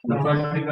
La práctica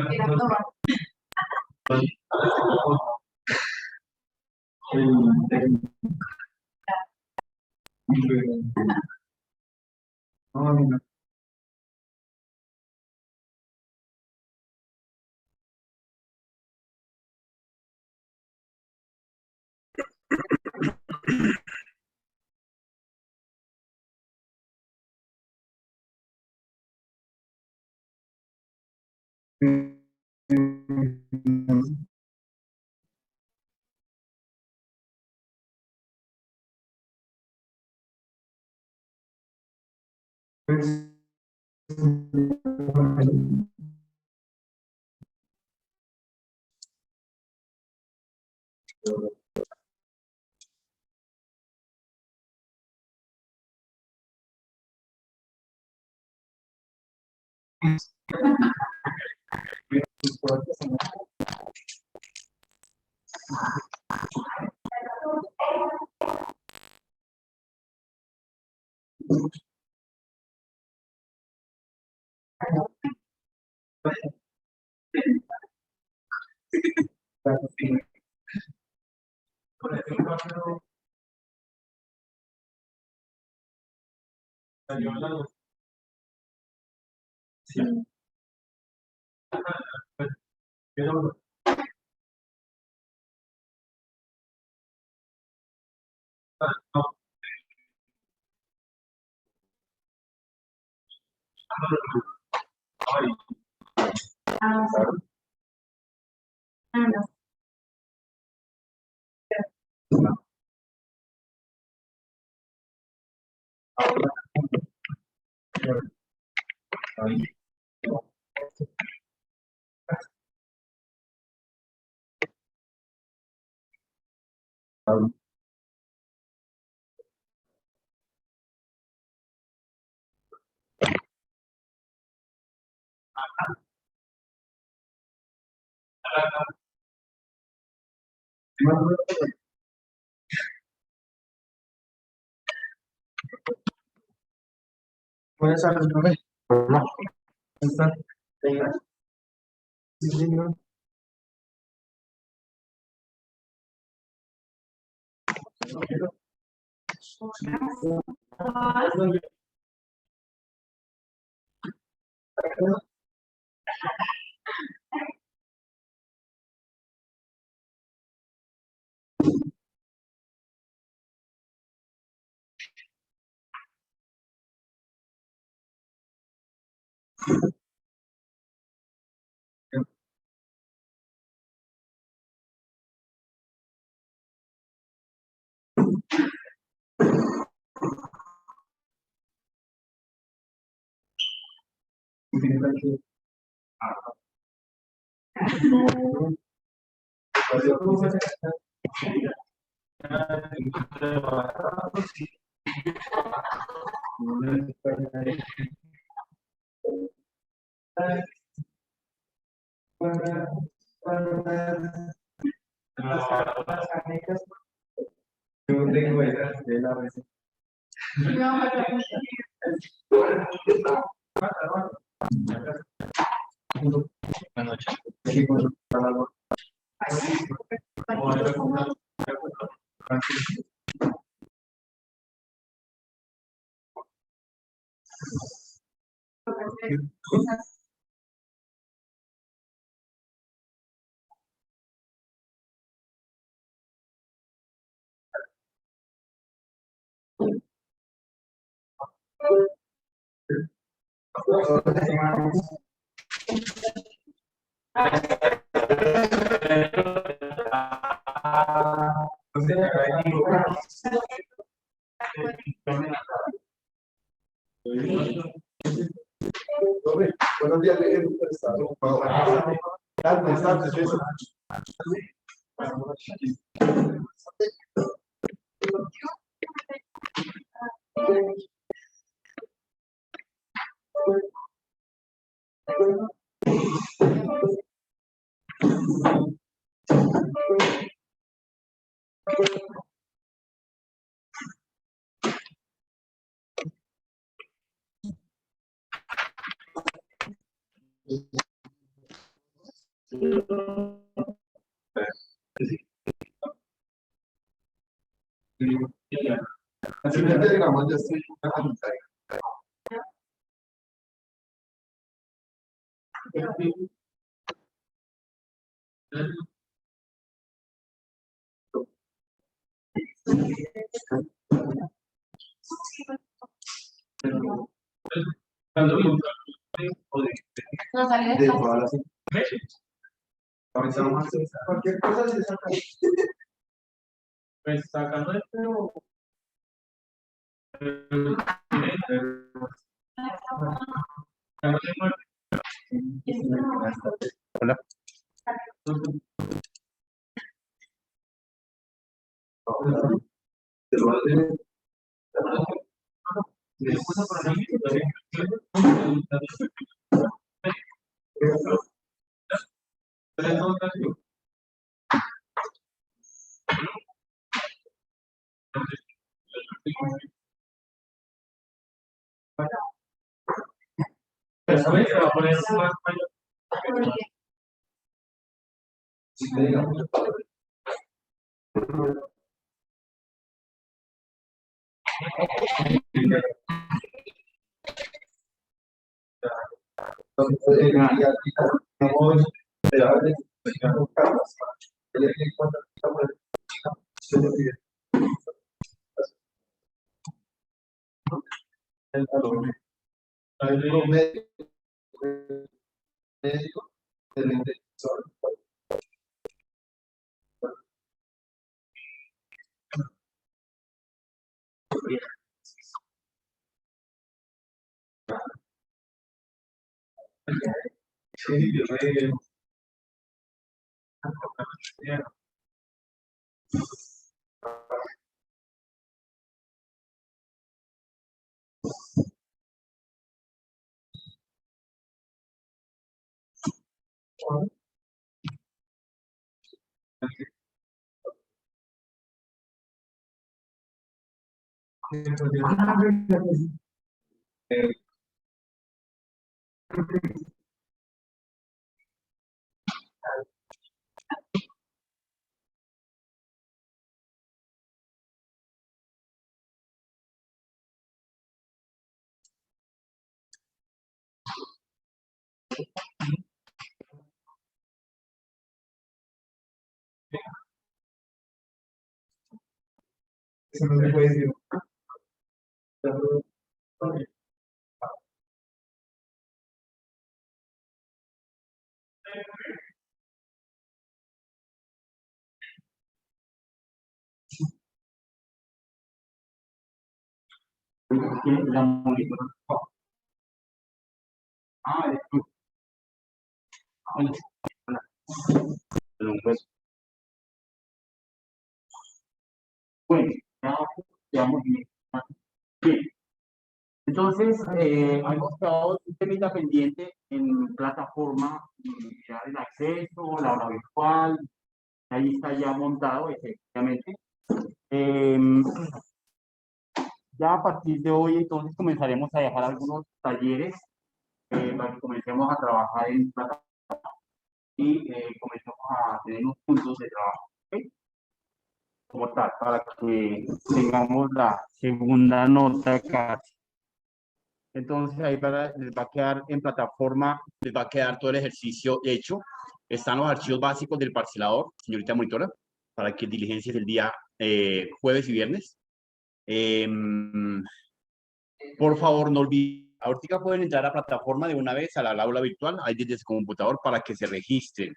Buenas tardes, profe. Hola. ¿Cómo está? Sí, señor. Yo tengo esas de la receta. Buenas noches. Antes, eso. Al final Telegram ya estoy No salió de de todas las cualquier cosa se saca. Pues sacando esto. Hola. Pero sabes que va a poner más Médico del interior. Sí, yo sé. Eso no se puede decir. La monitor. Ah, hola. Pues, bueno, ya vamos bien. Bien. Entonces, hemos quedado un temita pendiente en plataforma, ya el acceso, la hora virtual, ahí está ya montado, efectivamente. Ya a partir de hoy, entonces, comenzaremos a dejar algunos talleres para que comencemos a trabajar en plataforma y comencemos a tener unos puntos de trabajo, ¿ok? Como tal, para que tengamos la segunda nota acá. Entonces ahí les va a quedar en plataforma, les va a quedar todo el ejercicio hecho. Están los archivos básicos del parcelador, señorita monitora, para que diligencias el día jueves y viernes. Por favor, no olviden, ahorita pueden entrar a plataforma de una vez al aula virtual, ahí desde su computador para que se registren.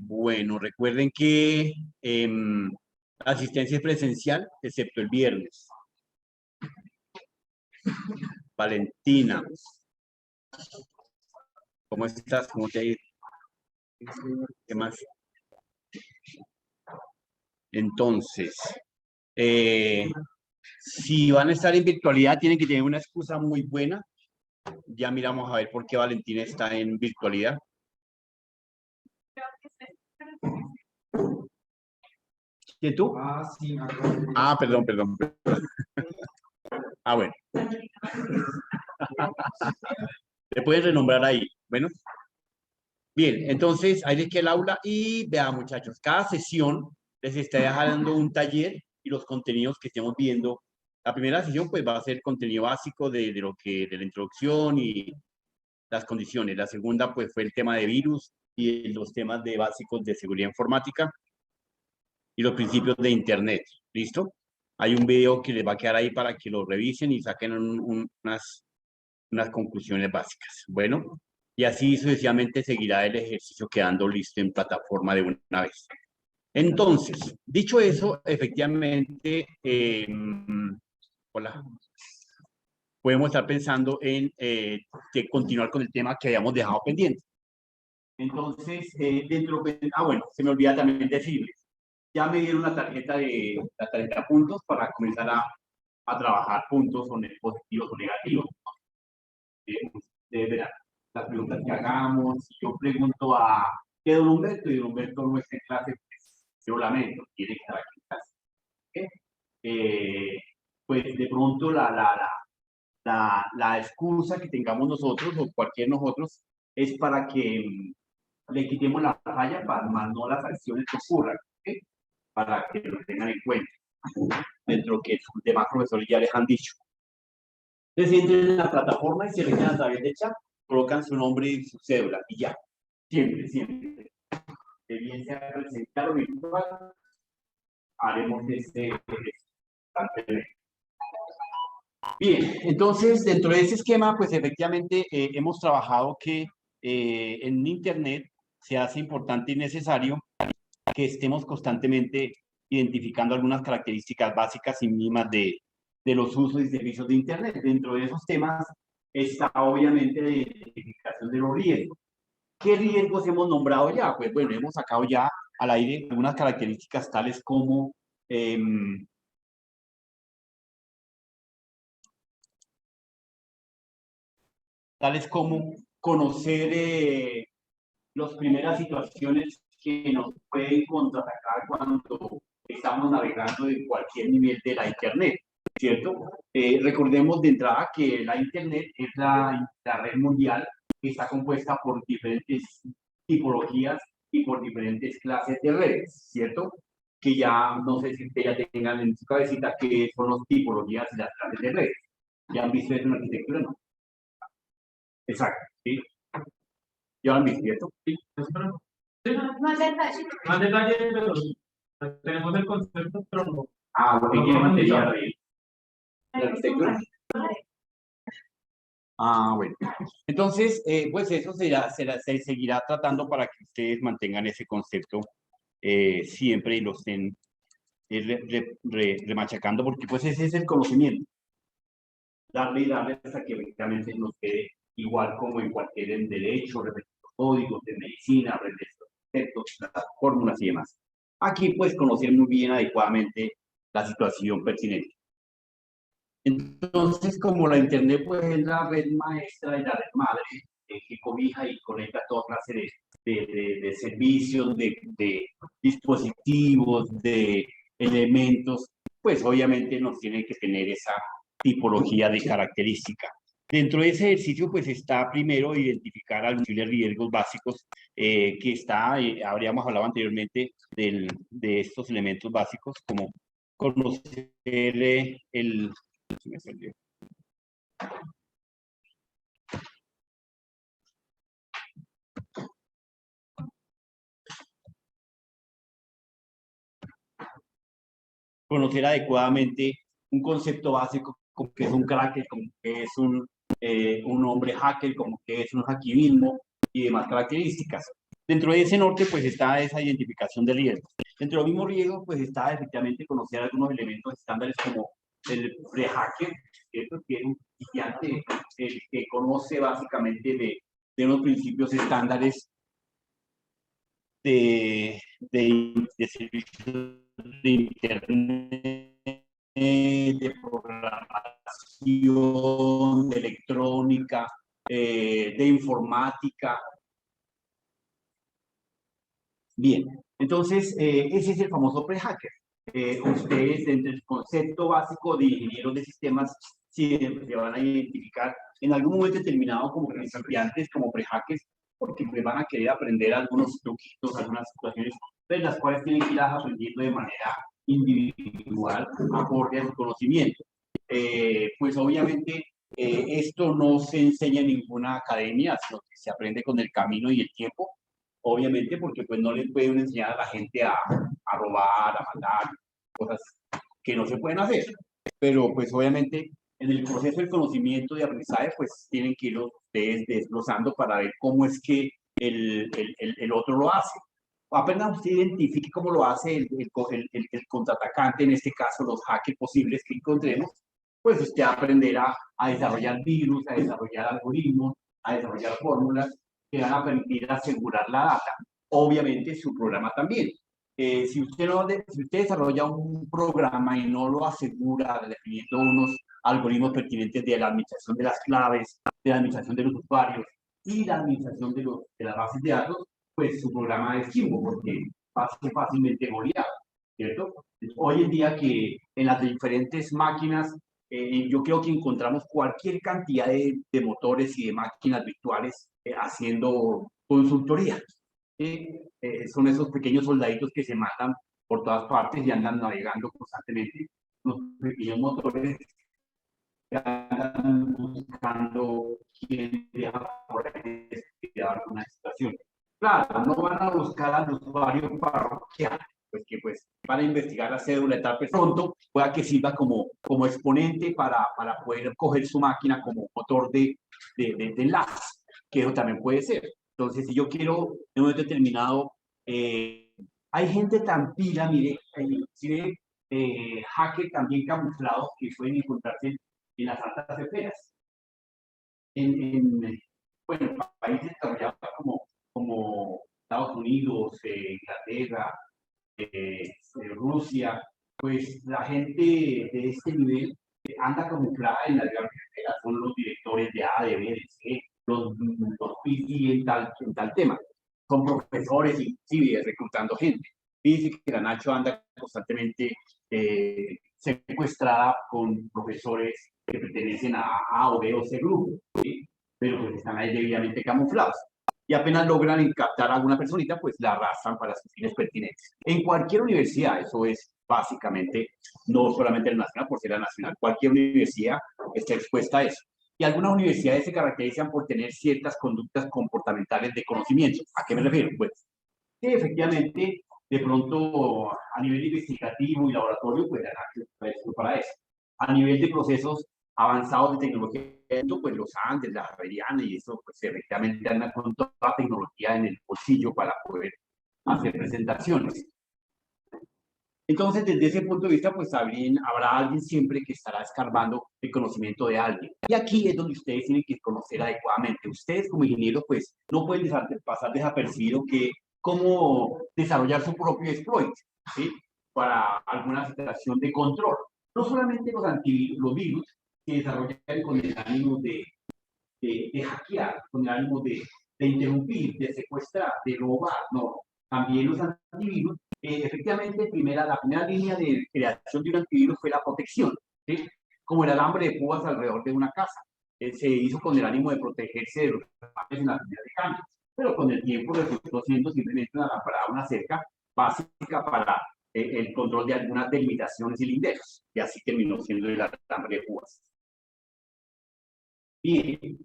Bueno, recuerden que la asistencia es presencial, excepto el viernes. Valentina. ¿Cómo estás? ¿Cómo te ha ido? ¿Qué más? Entonces, si van a estar en virtualidad, tienen que tener una excusa muy buena. Ya miramos a ver por qué Valentina está en virtualidad. ¿Y tú? Ah, sí. Ah, perdón. Ah, bueno. Te pueden renombrar ahí. Bueno. Bien, entonces ahí les queda el aula y vean, muchachos, cada sesión les está dejando un taller y los contenidos que estemos viendo. La primera sesión pues va a ser contenido básico de la introducción y las condiciones. La segunda pues fue el tema de virus y los temas de básicos de seguridad informática y los principios de Internet. ¿Listo? Hay un video que les va a quedar ahí para que lo revisen y saquen unas conclusiones básicas. Bueno, y así sucesivamente seguirá el ejercicio quedando listo en plataforma de una vez. Entonces, dicho eso, efectivamente, hola, podemos estar pensando en que continuar con el tema que habíamos dejado pendiente. Entonces, bueno, se me olvida también decirles, ya me dieron la tarjeta de 30 puntos para comenzar a trabajar puntos o positivos o negativos. Ustedes verán las preguntas que hagamos. Si yo pregunto a don Humberto y don Humberto no está en clase, pues yo lamento, tiene que estar aquí en clase. Pues de pronto la excusa que tengamos nosotros o cualquier nosotros es para que le quitemos la falla, para más no las acciones que ocurran, ¿okay? Para que lo tengan en cuenta dentro que los demás profesores ya les han dicho. Entonces entren en la plataforma y se meten a través del chat, colocan su nombre y su cédula y ya. Siempre. Que bien sea presencial o virtual, haremos Bien, entonces dentro de ese esquema, pues efectivamente hemos trabajado que en Internet se hace importante y necesario que estemos constantemente identificando algunas características básicas y mínimas de los usos y servicios de Internet. Dentro de esos temas está obviamente la identificación de los riesgos. ¿Qué riesgos hemos nombrado ya? Pues bueno, hemos sacado ya al aire algunas características tales como conocer las primeras situaciones que nos pueden contraatacar cuando estamos navegando en cualquier nivel de la Internet, ¿cierto? Recordemos de entrada que la Internet es la red mundial que está compuesta por diferentes tipologías y por diferentes clases de redes, ¿cierto? Que ya, no sé si ustedes ya tengan en su cabecita qué son las tipologías y las clases de redes. ¿Ya han visto eso en arquitectura? No. Exacto, ¿sí? ¿Ya lo han visto, cierto? Sí, más detalle, pero tenemos el concepto, pero no. Ah, lo que quiere material de la arquitectura. Ah, bueno. Entonces, pues eso se seguirá tratando para que ustedes mantengan ese concepto siempre y lo estén remachacando, porque pues ese es el conocimiento. Darle hasta que efectivamente nos quede igual como en cualquier derecho, códigos de medicina, conceptos, fórmulas y demás. Aquí pues conocer muy bien adecuadamente la situación pertinente. Entonces, como la Internet pues es la red maestra y la red madre que cobija y conecta toda clase de servicios, de dispositivos, de elementos, pues obviamente nos tiene que tener esa tipología de característica. Dentro de ese ejercicio, pues está primero identificar algunos riesgos básicos que habríamos hablado anteriormente de estos elementos básicos, como conocer me perdió. Conocer adecuadamente un concepto básico como que es un cracker, como que es un hombre hacker, como que es un hackivismo y demás características. Dentro de ese norte, pues está esa identificación de riesgos. Dentro de los mismos riesgos, pues está efectivamente conocer algunos elementos estándares como el pre-hacker, ¿cierto? Que es un sitiante que conoce básicamente de unos principios estándares de servicios de internet, de programación, de electrónica, de informática. Bien, entonces ese es el famoso pre-hacker. Ustedes, dentro del concepto básico de ingenieros de sistemas, siempre se van a identificar en algún momento determinado como principiantes, como pre-hackers, porque pues van a querer aprender algunos truquitos, algunas situaciones, de las cuales tienen que ir aprendiendo de manera individual, acorde a su conocimiento. Pues obviamente esto no se enseña en ninguna academia, sino que se aprende con el camino y el tiempo, obviamente, porque pues no le pueden enseñar a la gente a robar, a matar, cosas que no se pueden hacer. Pero pues obviamente en el proceso del conocimiento y aprendizaje, pues tienen que ir ustedes desglosando para ver cómo es que el otro lo hace. Apenas usted identifique cómo lo hace el contraatacante, en este caso los hackers posibles que encontremos, pues usted aprenderá a desarrollar virus, a desarrollar algoritmos, a desarrollar fórmulas que van a permitir asegurar la data. Obviamente su programa también. Si usted desarrolla un programa y no lo asegura definiendo unos algoritmos pertinentes de la administración de las claves, de la administración de los usuarios y la administración de las bases de datos, pues su programa es chimbo, porque va a ser fácilmente goleado, ¿cierto? Hoy en día que en las diferentes máquinas, yo creo que encontramos cualquier cantidad de motores y de máquinas virtuales haciendo consultoría. Son esos pequeños soldaditos que se matan por todas partes y andan navegando constantemente. Los pequeños motores que andan buscando quién deja por ahí alguna situación. Claro, no van a buscar al usuario parroquial, pues que pues van a investigar la cédula de tal pronto, pueda que sirva como exponente para poder coger su máquina como motor de enlace, que eso también puede ser. Entonces, si yo quiero en un momento determinado, hay gente tan pila, mire, inclusive hackers también camuflados que pueden encontrarse en las altas esferas. Bueno, países desarrollados como Estados Unidos, Inglaterra, Rusia, pues la gente de este nivel anda camuflada en las grandes esferas, son los directores de A, de B, de C, los PD en tal tema. Son profesores y sí, reclutando gente. Dice que la Nacho anda constantemente secuestrada con profesores que pertenecen a A o B o C grupo, ¿sí? Pero pues están ahí debidamente camuflados. Y apenas logran captar a alguna personita, pues la arrastran para sus fines pertinentes. En cualquier universidad, eso es básicamente, no solamente la nacional, por ser la nacional, cualquier universidad está expuesta a eso. Y algunas universidades se caracterizan por tener ciertas conductas comportamentales de conocimiento. ¿A qué me refiero? Pues que efectivamente, de pronto, a nivel investigativo y laboratorio, pues para eso. A nivel de procesos avanzados de tecnología, pues los Andes, la Javeriana y eso, pues efectivamente andan con toda la tecnología en el bolsillo para poder hacer presentaciones. Entonces, desde ese punto de vista, pues habrá alguien siempre que estará escarbando el conocimiento de alguien. Y aquí es donde ustedes tienen que conocer adecuadamente. Ustedes como ingenieros, pues, no pueden pasar desapercibido que cómo desarrollar su propio exploit, ¿sí? Para alguna situación de control. No solamente los virus que desarrollan con el ánimo de hackear, con el ánimo de interrumpir, de secuestrar, de robar, no. También los antivirus, efectivamente, la primera línea de creación de un antivirus fue la protección, ¿sí? Como el alambre de púas alrededor de una casa. Se hizo con el ánimo de protegerse de los ataques en la primera de cambio, pero con el tiempo resultó siendo simplemente una lámpara, una cerca básica para el control de algunas delimitaciones y linderos, y así terminó siendo el alambre de púas. Bien,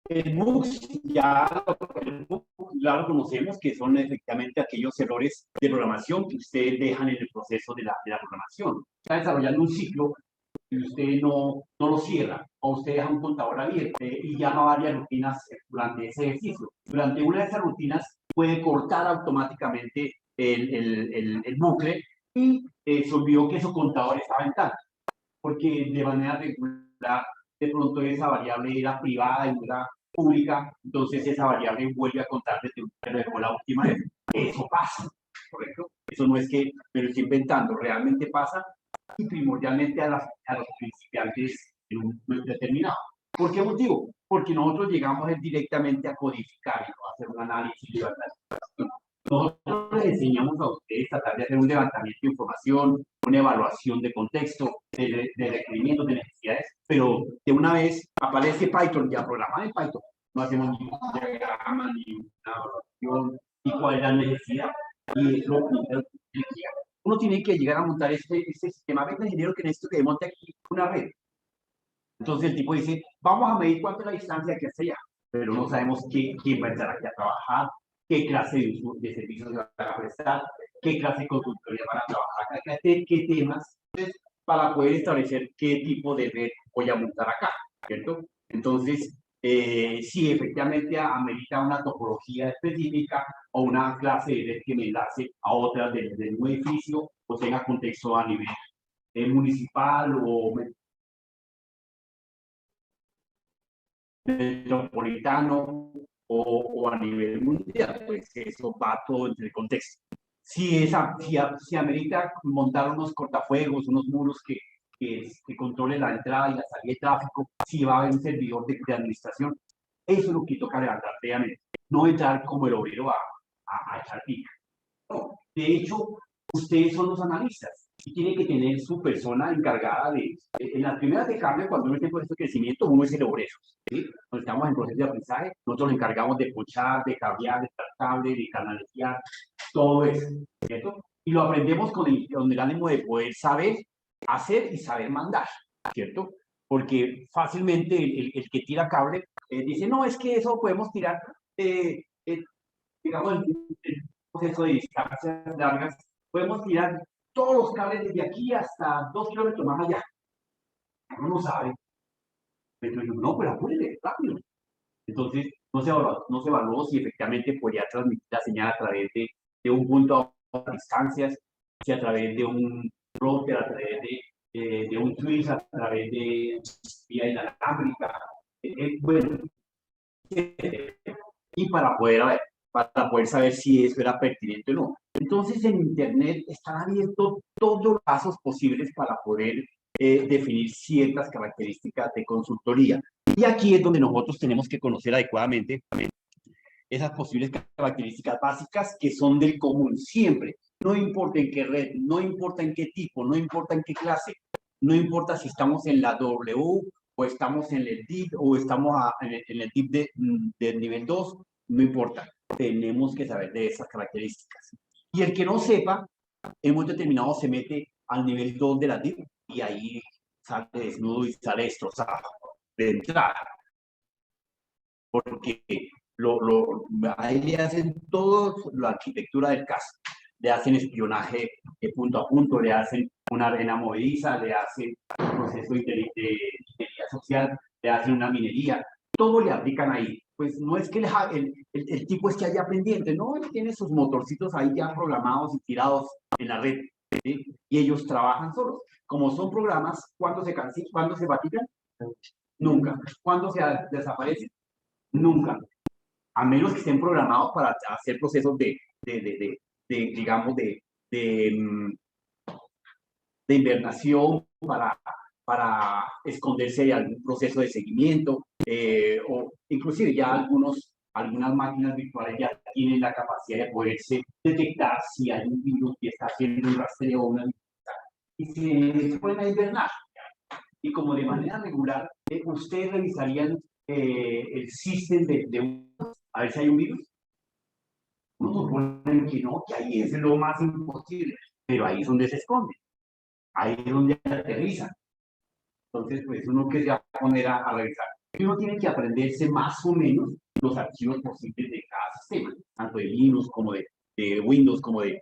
el bugs ya lo conocemos, que son efectivamente aquellos errores de programación que ustedes dejan en el proceso de la programación. Está desarrollando un ciclo y usted no lo cierra, o usted deja un contador abierto y llama varias rutinas durante ese ejercicio. Durante una de esas rutinas puede cortar automáticamente el bucle y se olvidó que su contador estaba en tanto, porque de manera regular de pronto esa variable era privada y no era pública, entonces esa variable vuelve a contar desde un periodo de la última vez. Eso pasa, ¿correcto? Eso no es que me lo estoy inventando, realmente pasa y primordialmente a los principiantes en un momento determinado. ¿Por qué motivo? Porque nosotros llegamos directamente a codificar y no a hacer un análisis de verdad. Nosotros les enseñamos a ustedes tratar de hacer un levantamiento de información, una evaluación de contexto, de requerimientos, de necesidades, pero de una vez aparece Python, ya programado en Python, no hacemos ni un diagrama, ni una evaluación, y cuál es la necesidad. Y eso, uno tiene que llegar a montar este sistema. Venga, ingeniero, que necesito que monte aquí una red. Entonces el tipo dice, vamos a medir cuánto es la distancia que hace allá, pero no sabemos quién va a entrar aquí a trabajar, qué clase de servicios se van a prestar, qué clase de consultoría van a trabajar acá, qué temas, entonces, para poder establecer qué tipo de red voy a montar acá, ¿cierto? Entonces, si efectivamente amerita una topología específica o una clase de red que me enlace a otras del mismo edificio o tenga contexto a nivel municipal o metropolitano o a nivel mundial, pues eso va todo entre el contexto. Si amerita montar unos cortafuegos, unos muros que controlen la entrada y la salida de tráfico, si va a haber un servidor de administración, eso es lo que toca levantar previamente, no entrar como el obrero a echar pica. No, de hecho, ustedes son los analistas y tienen que tener su persona encargada en las primeras de cambio, cuando uno está en proceso de crecimiento, uno es el obrero, ¿sí? Cuando estamos en proceso de aprendizaje, nosotros nos encargamos de pochar, de cablear, de cable, de canalizar, todo eso, ¿cierto? Y lo aprendemos con el ánimo de poder saber hacer y saber mandar, ¿cierto? Porque fácilmente el que tira cable dice, no, es que eso podemos tirar, digamos, el proceso de distancias largas, podemos tirar todos los cables desde aquí hasta 2 kilómetros más allá. Uno no sabe. Pero no, pero apúrele, rápido. Entonces, no se evaluó si efectivamente podía transmitir la señal a través de un punto a distancias, si a través de un router, a través de un switch, a través de vía inalámbrica. Bueno, y para poder saber si eso era pertinente o no. Entonces, en Internet están abiertos todos los pasos posibles para poder definir ciertas características de consultoría. Y aquí es donde nosotros tenemos que conocer adecuadamente esas posibles características básicas que son del común siempre. No importa en qué red, no importa en qué tipo, no importa en qué clase, no importa si estamos en la W o estamos en el DIP o estamos en el DIP de nivel 2, no importa. Tenemos que saber de esas características. Y el que no sepa, en un momento determinado se mete al nivel 2 de la DIP y ahí sale desnudo y sale destrozado de entrada. Porque ahí le hacen toda la arquitectura del caso. Le hacen espionaje de punto a punto, le hacen una arena movediza, le hacen un proceso de ingeniería social, le hacen una minería. Todo le aplican ahí. Pues no es que el tipo esté allá pendiente, no, él tiene sus motorcitos ahí ya programados y tirados en la red, ¿sí? Y ellos trabajan solos. Como son programas, ¿cuándo se cansan? ¿Cuándo se fatigan? Nunca. ¿Cuándo se desaparecen? Nunca. A menos que estén programados para hacer procesos digamos, de invernación, para esconderse de algún proceso de seguimiento, o inclusive ya algunas máquinas virtuales ya tienen la capacidad de poderse detectar si hay un virus que está haciendo un rastreo o una y se pueden a invernar. Y como de manera regular, ustedes revisarían el sistema de un, a ver si hay un virus. No suponen que no, que ahí es lo más imposible, pero ahí es donde se esconde, ahí es donde aterriza. Entonces, pues uno que se va a poner a revisar. Y uno tiene que aprenderse más o menos los archivos posibles de cada sistema, tanto de Linux como de Windows, como de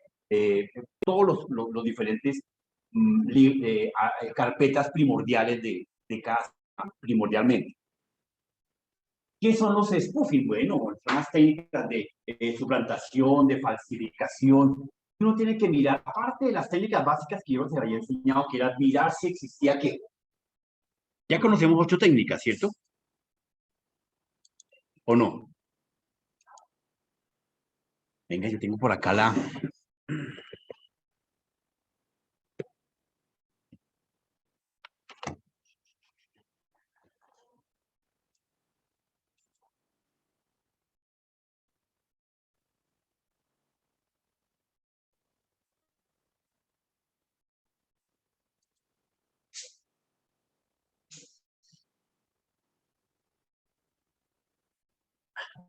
todos los diferentes carpetas primordiales de cada sistema, primordialmente. ¿Qué son los spoofing? Bueno, son las técnicas de suplantación, de falsificación. Uno tiene que mirar, aparte de las técnicas básicas que yo les había enseñado, que era mirar si existía qué. Ya conocemos 8 técnicas, ¿cierto? ¿O no? Venga, yo tengo por acá la...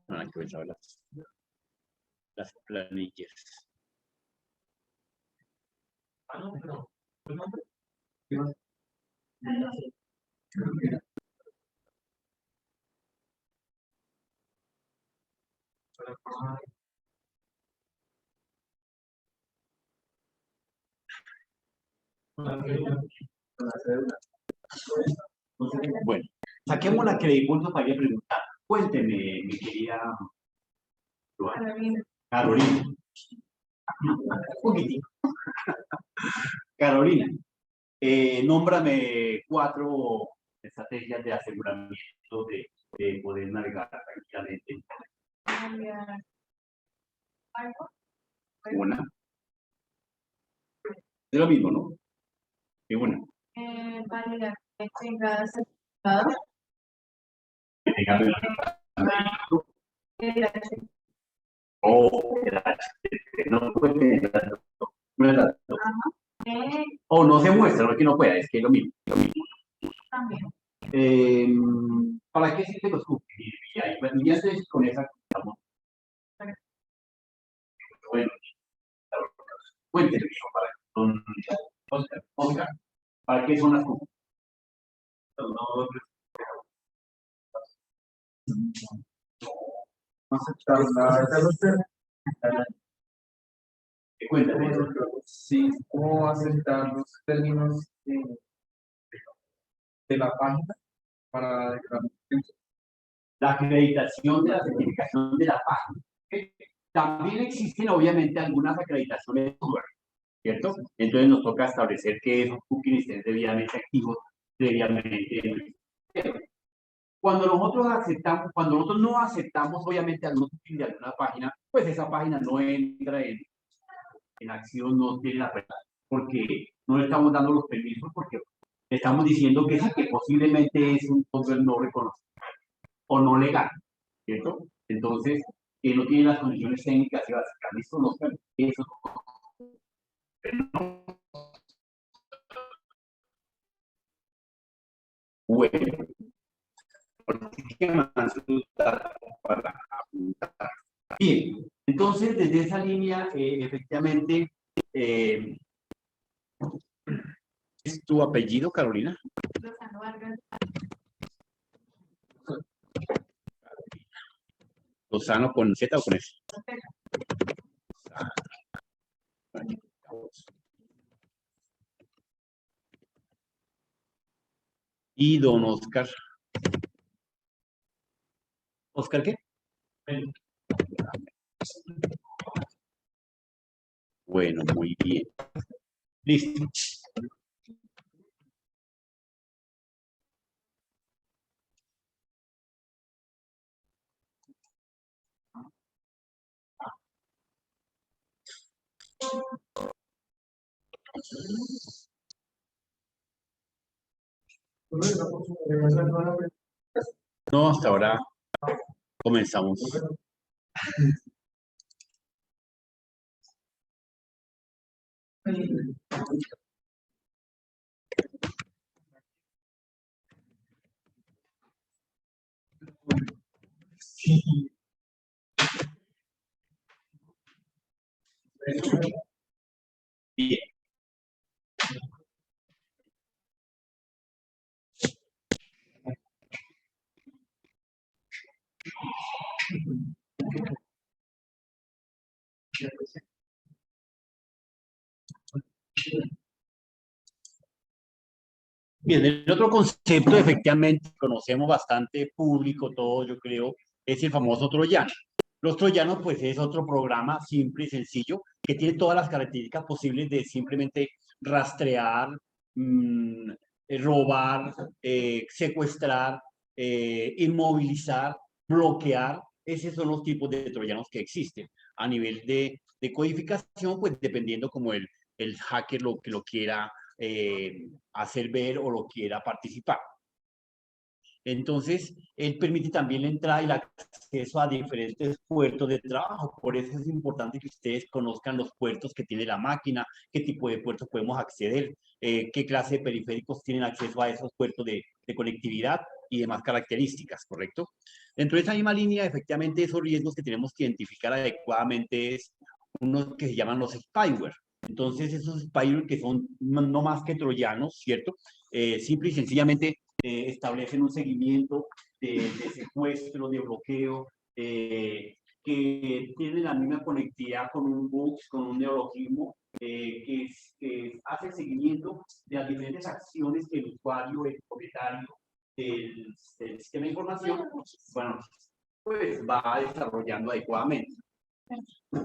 Ah, que pensaba las planillas. Ah, no, pero, pues no, Bueno, saquemos la que le impulso para que preguntar. Cuénteme, mi querida Carolina. Un poquitico. Carolina, nómbrame 4 estrategias de aseguramiento de poder navegar tranquilamente. Una. Es lo mismo, ¿no? Y una. Validar que tenga certificado. Que tenga no puede tener las dos. No es las dos. O no se muestra, no es que no pueda, es que es lo mismo. También. ¿Para qué sirven los cookies? Y antes con esa estamos. Bueno, cuéntenme, Oscar, ¿para qué son las cookies? Cuéntame. Sí, ¿cómo aceptar los términos de la página para declarar? La acreditación de la certificación de la página. También existen, obviamente, algunas acreditaciones de software, ¿cierto? Entonces nos toca establecer que esos cookies estén debidamente activos, previamente. Cuando nosotros no aceptamos, obviamente, algunos cookies de alguna página, pues esa página no entra en acción, no tiene la verdad, porque no le estamos dando los permisos, porque estamos diciendo que sí, que posiblemente es un software no reconocido o no legal, ¿cierto? Entonces, que no tiene las condiciones técnicas y básicas, listo, no, eso. Bueno, para apuntar. Bien, entonces desde esa línea, efectivamente, ¿es tu apellido, Carolina? Lozano Vargas. Lozano con Z o con S. Y don Oscar. ¿Oscar qué? Bueno, muy bien. Listo. No, hasta ahora comenzamos. Bien. Bien, el otro concepto, efectivamente, conocemos bastante público, todo, yo creo, es el famoso troyano. Los troyanos, pues, es otro programa simple y sencillo que tiene todas las características posibles de simplemente rastrear, robar, secuestrar, inmovilizar bloquear. Esos son los tipos de troyanos que existen. A nivel de codificación, pues dependiendo como el hacker que lo quiera hacer ver o lo quiera participar. Entonces, él permite también la entrada y el acceso a diferentes puertos de trabajo. Por eso es importante que ustedes conozcan los puertos que tiene la máquina, qué tipo de puertos podemos acceder, qué clase de periféricos tienen acceso a esos puertos de conectividad y demás características, ¿correcto? Dentro de esa misma línea, efectivamente, esos riesgos que tenemos que identificar adecuadamente es unos que se llaman los spyware. Entonces, esos spyware que son no más que troyanos, ¿cierto? Simple y sencillamente establecen un seguimiento de secuestro, de bloqueo, que tienen la misma conectividad con un bugs, con un neologismo, que hace el seguimiento de las diferentes acciones que el usuario, el propietario del sistema de información, bueno, pues va desarrollando adecuadamente,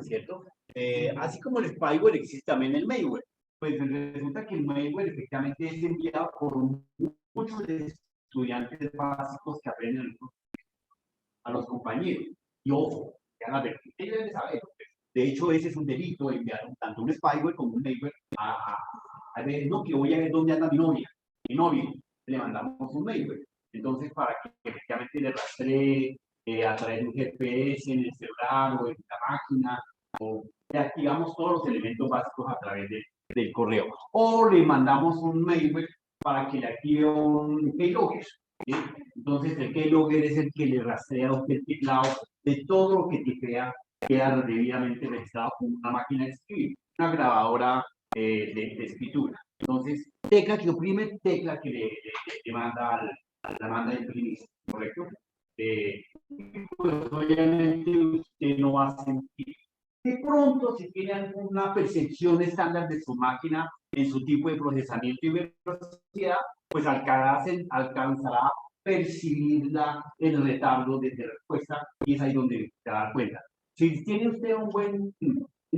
¿cierto? Así como el spyware, existe también el malware. Pues resulta que el malware efectivamente es enviado por muchos estudiantes básicos que aprenden a los compañeros. Y ojo, que van a ver, ustedes deben saber. De hecho, ese es un delito, enviar tanto un spyware como un malware a ver, no, que voy a ver dónde anda mi novio, le mandamos un malware. Entonces, para que efectivamente le rastree a través de un GPS en el celular o en la máquina, o le activamos todos los elementos básicos a través del correo. O le mandamos un malware para que le active un keylogger. ¿Sí? Entonces, el keylogger es el que le rastrea a usted el teclado de todo lo que queda debidamente registrado con una máquina de escribir, una grabadora de escritura. Entonces, tecla que oprime, tecla que le manda la manda a imprimir, ¿correcto? Pues obviamente usted no va a sentir. De pronto, si tiene alguna percepción estándar de su máquina en su tipo de procesamiento y velocidad, pues alcanzará a percibir el retardo de respuesta y es ahí donde se da cuenta. Si tiene usted un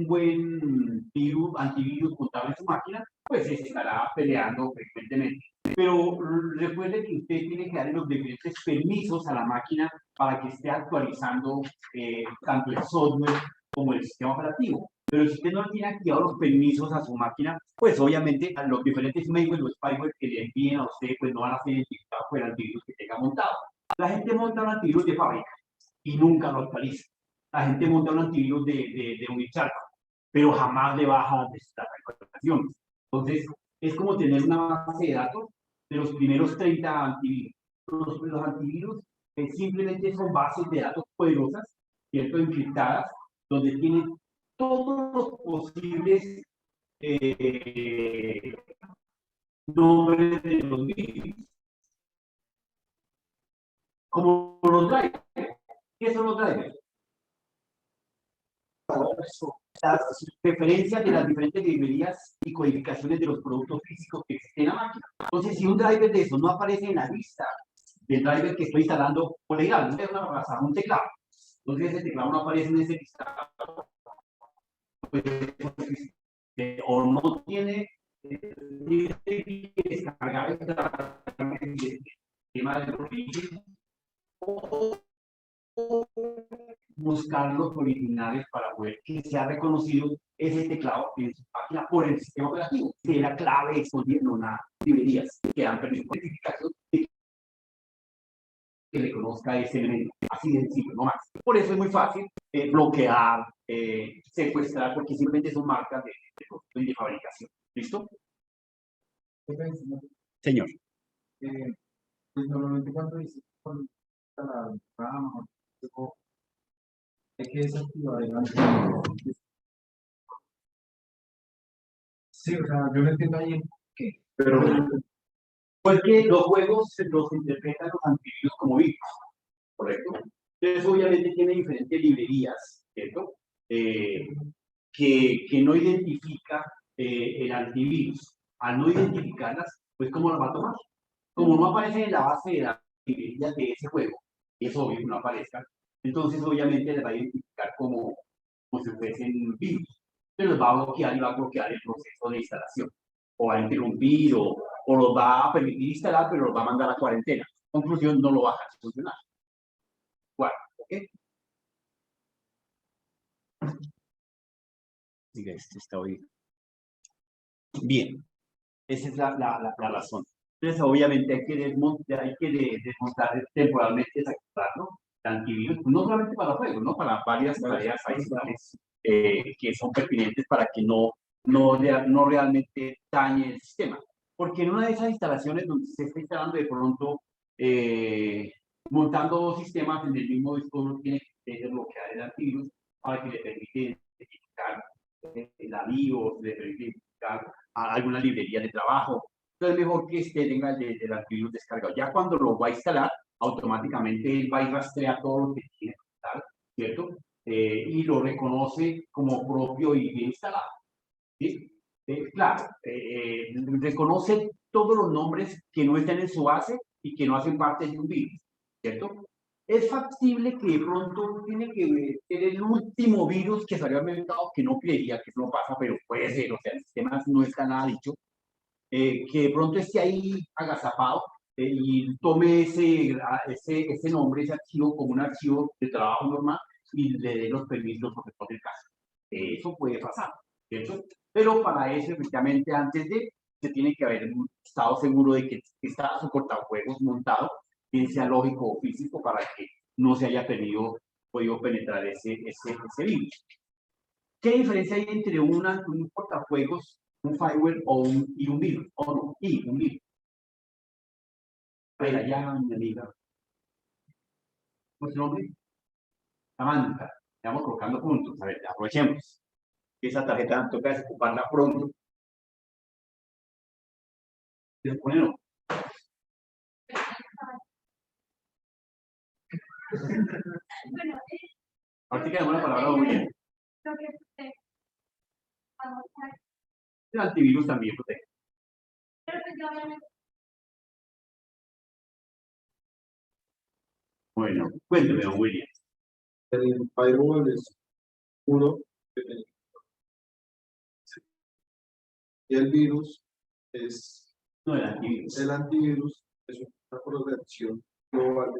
buen virus, antivirus montado en su máquina, pues estará peleando frecuentemente. Pero recuerde que usted tiene que darle los diferentes permisos a la máquina para que esté actualizando tanto el software como el sistema operativo. Pero si usted no tiene activados los permisos a su máquina, pues obviamente a los diferentes malware o spyware que le envíen a usted, pues no van a ser identificados por el antivirus que tenga montado. La gente monta un antivirus de fábrica y nunca lo actualiza. La gente monta un antivirus de Unicharco, pero jamás le baja las actualizaciones. Entonces, es como tener una base de datos de los primeros 30 antivirus. Los antivirus simplemente son bases de datos poderosas, ¿cierto? Encriptadas, donde tienen todos los posibles nombres de los virus. Como los drivers. ¿Qué son los drivers? Las referencias de las diferentes librerías y codificaciones de los productos físicos que existen en la máquina. Entonces, si un driver de esos no aparece en la lista del driver que estoy instalando, por ejemplo, un teclado. Entonces, ese teclado no aparece en ese listado. Pues, o no tiene que descargar el tema del origen, o buscar los originales para poder que sea reconocido ese teclado en su página por el sistema operativo. Que la clave escondiendo unas librerías que dan permiso de identificación que reconozca ese elemento. Así de sencillo, no más. Por eso es muy fácil bloquear, secuestrar, porque simplemente son marcas de fabricación. ¿Listo? Señor. Pues normalmente cuando dice la programa, hay que desactivar el antivirus. Sí, o sea, yo no entiendo ahí qué. Pero pues que los juegos los interpretan los antivirus como virus, ¿correcto? Entonces, obviamente tiene diferentes librerías, ¿cierto? Que no identifica el antivirus. Al no identificarlas, pues ¿cómo las va a tomar? Como no aparecen en la base de datos de ese juego, es obvio que no aparezcan, entonces obviamente les va a identificar como si fuesen virus. Entonces los va a bloquear y va a bloquear el proceso de instalación. O va a interrumpir o los va a permitir instalar, pero los va a mandar a cuarentena. Conclusión, no lo va a dejar funcionar. Bueno, Diga, este está hoy. Bien, esa es la razón. Entonces, obviamente, hay que desmontar temporalmente, desactivarlo, el antivirus, no solamente para juegos, ¿no? Para varias tareas adicionales que son pertinentes para que no realmente dañe el sistema. Porque en una de esas instalaciones donde se está instalando de pronto, montando dos sistemas en el mismo disco, uno tiene que desbloquear el antivirus para que le permite identificar la BIOS, le permite identificar alguna librería de trabajo. Entonces, mejor que tenga el antivirus descargado. Ya cuando lo va a instalar, automáticamente él va y rastrea todo lo que tiene que instalar, ¿cierto? Y lo reconoce como propio y bien instalado. ¿Sí? Claro, reconoce todos los nombres que no están en su base y que no hacen parte de un virus, ¿cierto? Es factible que de pronto tiene que ser el último virus que salió al mercado, que no creería que eso no pasa, pero puede ser, o sea, el sistema no está nada dicho, que de pronto esté ahí agazapado y tome ese nombre, ese archivo como un archivo de trabajo normal y le dé los permisos por el caso. Eso puede pasar, ¿cierto? Pero para eso, efectivamente, antes se tiene que haber estado seguro de que está su cortafuegos montado, bien sea lógico o físico, para que no se haya podido penetrar ese virus. ¿Qué diferencia hay entre un cortafuegos, un firewall y un virus? ¿O no? Y un virus. A ver, allá, mi amiga. ¿Cómo es su nombre? Samantha. Estamos colocando puntos. A ver, aprovechemos. Esa tarjeta toca desocuparla pronto. Bueno. Practicamos la palabra muy bien. El antivirus también protege. Bueno, cuénteme, don William. El firewall es uno y el virus es No, el antivirus. el antivirus, es una protección global.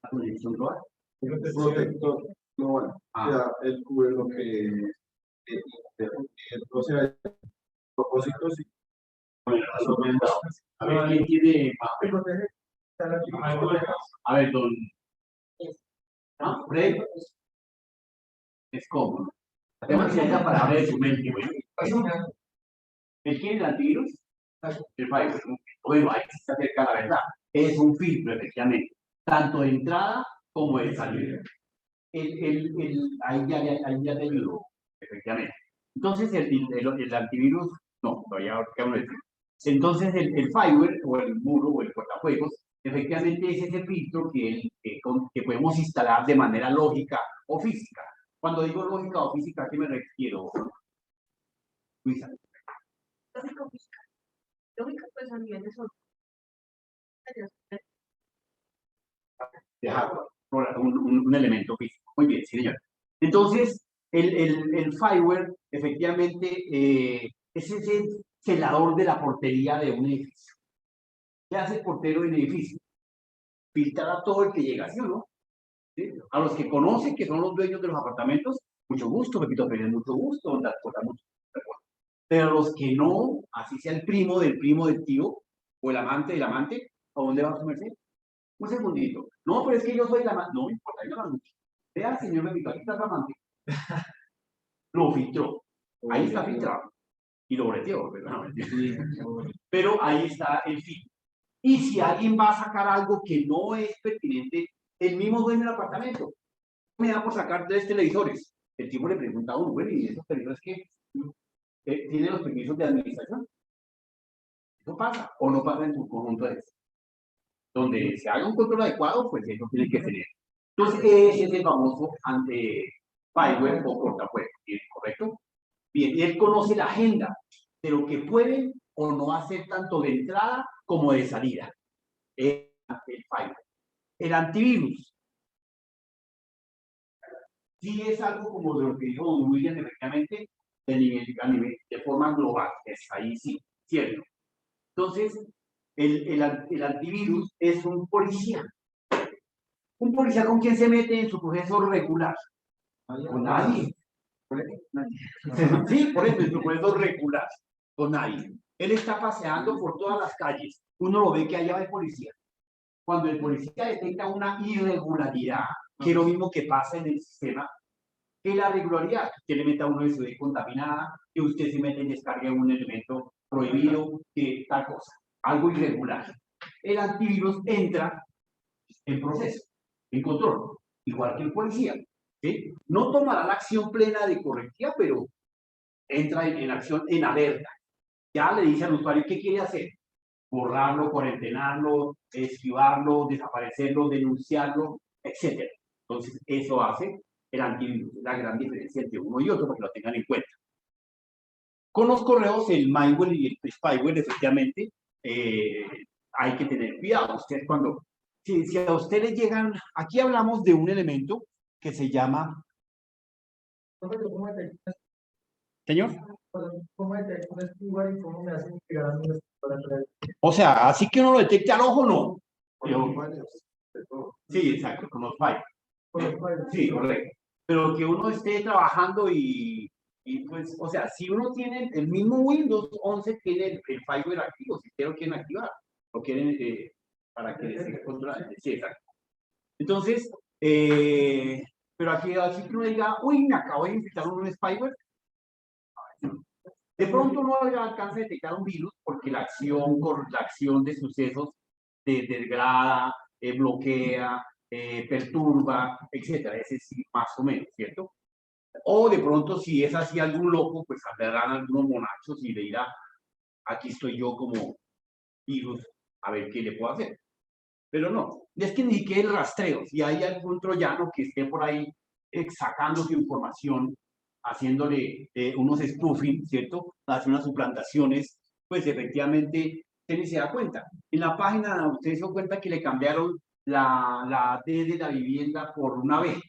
¿La protección global? Protector global. O sea, él cubre lo que o sea, el propósito sí. Bueno, a ver, ¿quién tiene papel? A ver, don. ¿No? Fred. Es cómodo. Tenemos que esa palabra de su mente, güey. ¿El quién es el antivirus? El firewall. Bueno, ahí se acerca la verdad. Es un filtro, efectivamente, tanto de entrada como de salida. Ahí ya te ayudó, efectivamente. Entonces, el antivirus, no, todavía queda uno de ellos. Entonces, el firewall o el muro o el cortafuegos, efectivamente es ese filtro que podemos instalar de manera lógica o física. Cuando digo lógica o física, ¿a qué me refiero, Luisa? Lógica, pues a nivel de sonido. Un elemento físico. Muy bien, sí, señor. Entonces, el firewall, efectivamente, es ese celador de la portería de un edificio. ¿Qué hace el portero del edificio? Filtrar a todo el que llega, ¿sí o no? ¿Sí? A los que conocen, que son los dueños de los apartamentos, mucho gusto, Pepito Pérez, mucho gusto, pero los que no, así sea el primo del tío, o el amante del amante, ¿a dónde va su merced? Un segundito. No, pero es que yo soy la amante. No me importa, yo la amante. Vea, señor Pepito, aquí está su amante. Lo filtró. Ahí está filtrado. Y lo breteó, ¿verdad? Pero ahí está el filtro. Y si alguien va a sacar algo que no es pertinente, el mismo dueño del apartamento me da por sacar 3 televisores. El tipo le pregunta a uno, bueno, ¿y esos televisores qué? ¿Tienen los permisos de administración? ¿Eso pasa o no pasa en su conjunto de eso? Donde se haga un control adecuado, pues eso tiene que tener. Entonces, ese es el famoso firewall o cortafuegos, ¿correcto? Bien, y él conoce la agenda de lo que pueden o no hacer tanto de entrada como de salida. El firewall. El antivirus. Sí es algo como de lo que dijo don William, efectivamente, de forma global. Es ahí sí, cierto. Entonces, el antivirus es un policía. ¿Un policía con quién se mete en su proceso regular? Con nadie. Sí, por eso, en su proceso regular. Con nadie. Él está paseando por todas las calles. Uno lo ve que allá va el policía. Cuando el policía detecta una irregularidad, que es lo mismo que pasa en el sistema, que la regularidad, que le meta a uno de ciudad contaminada, que usted se mete en descarga un elemento prohibido, que tal cosa, algo irregular. El antivirus entra en proceso, en control, igual que el policía. ¿Sí? No tomará la acción plena de correctiva, pero entra en acción, en alerta. Ya le dice al usuario qué quiere hacer. Borrarlo, cuarentenarlo, esquivarlo, desaparecerlo, denunciarlo, etc. Entonces, eso hace el antivirus, la gran diferencia entre uno y otro, para que lo tengan en cuenta. Con los correos, el malware y el spyware, efectivamente, hay que tener cuidado. Ustedes cuando, si a ustedes llegan, aquí hablamos de un elemento que se llama... Señor. O sea, así que uno lo detecte al ojo, no. Sí, exacto, con los fallos. Sí, correcto. Pero que uno esté trabajando y pues, o sea, si uno tiene el mismo Windows 11, tiene el fireware activo, si ustedes lo quieren activar, lo quieren para que les siga controlando. Sí, exacto. Entonces, pero aquí así que uno diga, uy, me acabo de infectar un spyware. De pronto no alcanza a detectar un virus porque la acción de sucesos degrada, bloquea, perturba, etcétera. Ese sí, más o menos, ¿cierto? O de pronto, si es así algún loco, pues saldrán algunos monachos y le dirá, aquí estoy yo como virus, a ver qué le puedo hacer. Pero no, es que ni siquiera el rastreo. Si hay algún troyano que esté por ahí sacando su información, haciéndole unos spoofing, ¿cierto? Haciendo unas suplantaciones, pues efectivamente se da cuenta. En la página, ustedes se dan cuenta que le cambiaron la D de la vivienda por una B.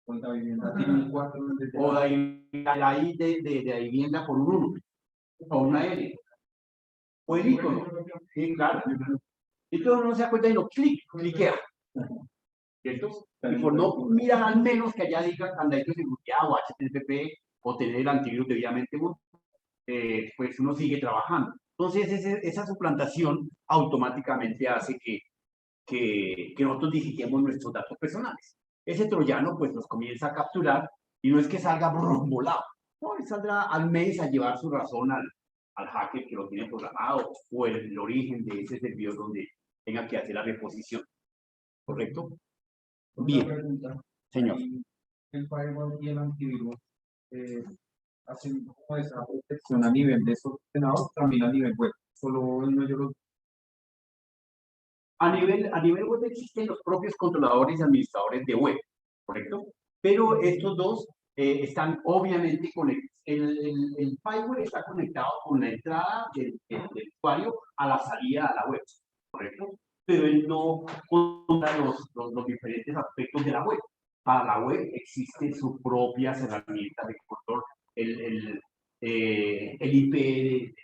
Con la vivienda tiene un 4. O la I de la vivienda por un 1. O una L. O el icono. Sí, claro. Y todo uno se da cuenta y lo cliquea. ¿Cierto? Y por no mirar al menos que allá diga candadito de seguridad o HTTP o tener el antivirus debidamente, pues uno sigue trabajando. Entonces, esa suplantación automáticamente hace que nosotros digitemos nuestros datos personales. Ese troyano, pues, nos comienza a capturar y no es que salga volado. No, él saldrá al mes a llevar su razón al hacker que lo tiene programado o el origen de ese servidor donde tenga que hacer la reposición. ¿Correcto? Bien. Pregunta. Señor. El firewall y el antivirus hacen como esa protección a nivel de esos ordenadores, también a nivel web. Solo uno yo lo... A nivel web existen los propios controladores y administradores de web, ¿correcto? Pero estos dos están obviamente conectados. El firewall está conectado con la entrada del usuario a la salida a la web, ¿correcto? Pero él no controla los diferentes aspectos de la web. Para la web existen sus propias herramientas de control, el IP,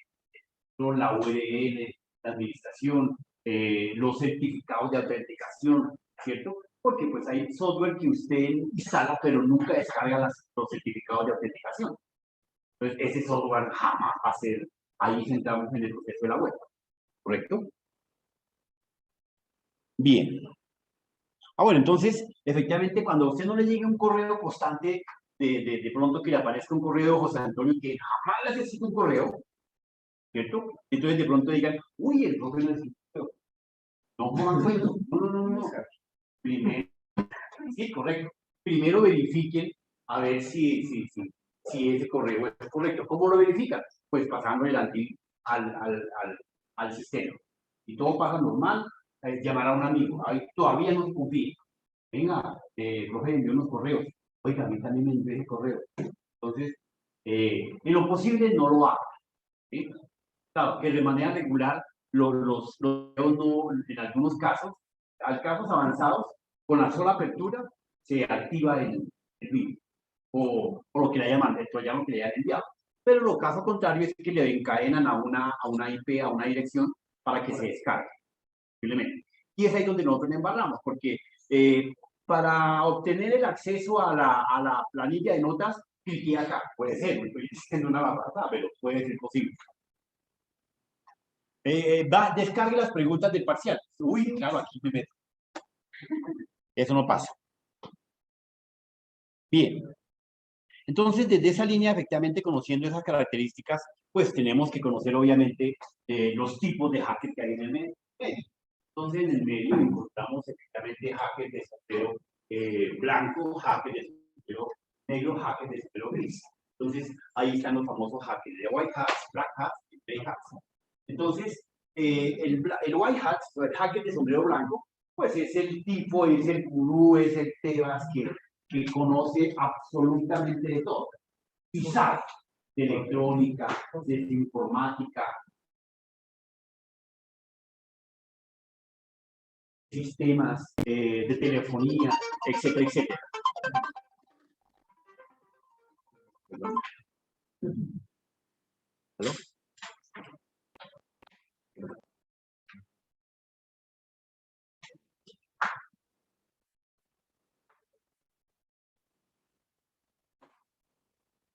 la URL, la administración, los certificados de autenticación, ¿cierto? Porque pues hay software que usted instala pero nunca descarga los certificados de autenticación. Entonces ese software jamás va a ser, ahí centramos en el proceso de la web, ¿correcto? Bien. Bueno, entonces, efectivamente, cuando a usted no le llegue un correo constante, de pronto que le aparezca un correo de José Antonio que jamás necesita un correo, ¿cierto? Entonces de pronto digan, uy, el profe necesita un correo. No pongan cuento. No. Primero, sí, correcto. Primero verifiquen a ver si ese correo es correcto. ¿Cómo lo verifican? Pues pasando el antivirus al sistema. Y todo pasa normal, llamar a un amigo. Ahí todavía no se confía. Venga, profe, envió unos correos. Oiga, a mí también me envió ese correo. Entonces, en lo posible no lo haga. ¿Sí? Claro, que de manera regular los no, en algunos casos, al casos avanzados, con la sola apertura se activa el virus o lo que le llaman, el troyano que le hayan enviado. Pero lo caso contrario es que le encadenan a una IP, a una dirección para que se descargue, simplemente. Y es ahí donde nosotros nos embarramos, porque para obtener el acceso a la planilla de notas, clique acá. Puede ser, no estoy diciendo una barbaridad, pero puede ser posible. Descargue las preguntas del parcial. Uy, claro, aquí me meto. Eso no pasa. Bien. Entonces, desde esa línea, efectivamente, conociendo esas características, pues tenemos que conocer, obviamente, los tipos de hackers que hay en el medio. Entonces, en el medio encontramos, efectivamente, hackers de sombrero blanco, hackers de sombrero negro, hackers de sombrero gris. Entonces, ahí están los famosos hackers de white hats, black hats y gray hats. Entonces, el white hat, o el hacker de sombrero blanco, pues es el tipo, es el gurú, es el tebas que conoce absolutamente de todo. Y sabe de electrónica, de informática, sistemas, de telefonía, etcétera, etcétera. ¿Aló?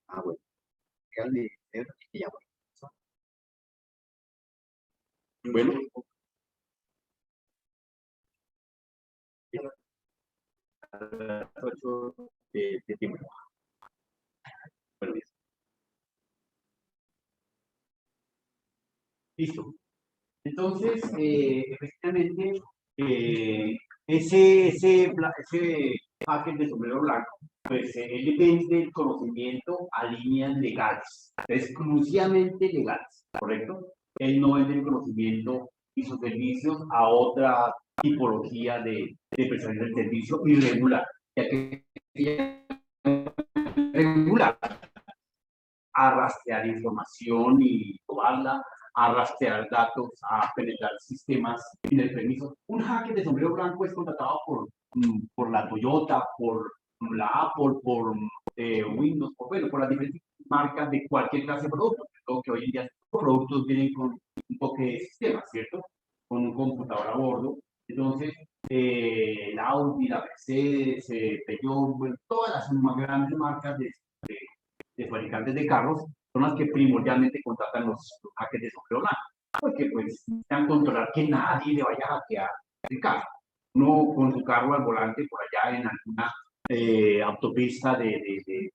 Ah, bueno. Bueno. A las 8 de tiempo. Bueno, bien. Listo. Entonces, efectivamente, ese hacker de sombrero blanco, pues él vende el conocimiento a líneas legales, exclusivamente legales, ¿correcto? Él no vende el conocimiento y sus servicios a otra tipología de prestación del servicio irregular, ya que regular a rastrear información y tomarla, a rastrear datos, a penetrar sistemas sin el permiso. Un hacker de sombrero blanco es contratado por la Toyota, por la Apple, por Windows, por las diferentes marcas de cualquier clase de producto. Creo que hoy en día los productos vienen con un toque de sistema, ¿cierto? Con un computador a bordo. Entonces, la Audi, la Mercedes, Peugeot, bueno, todas las más grandes marcas de fabricantes de carros son las que primordialmente contratan los hackers de sombrero blanco, porque pues necesitan controlar que nadie le vaya a hackear el carro. Uno con su carro al volante por allá en alguna autopista de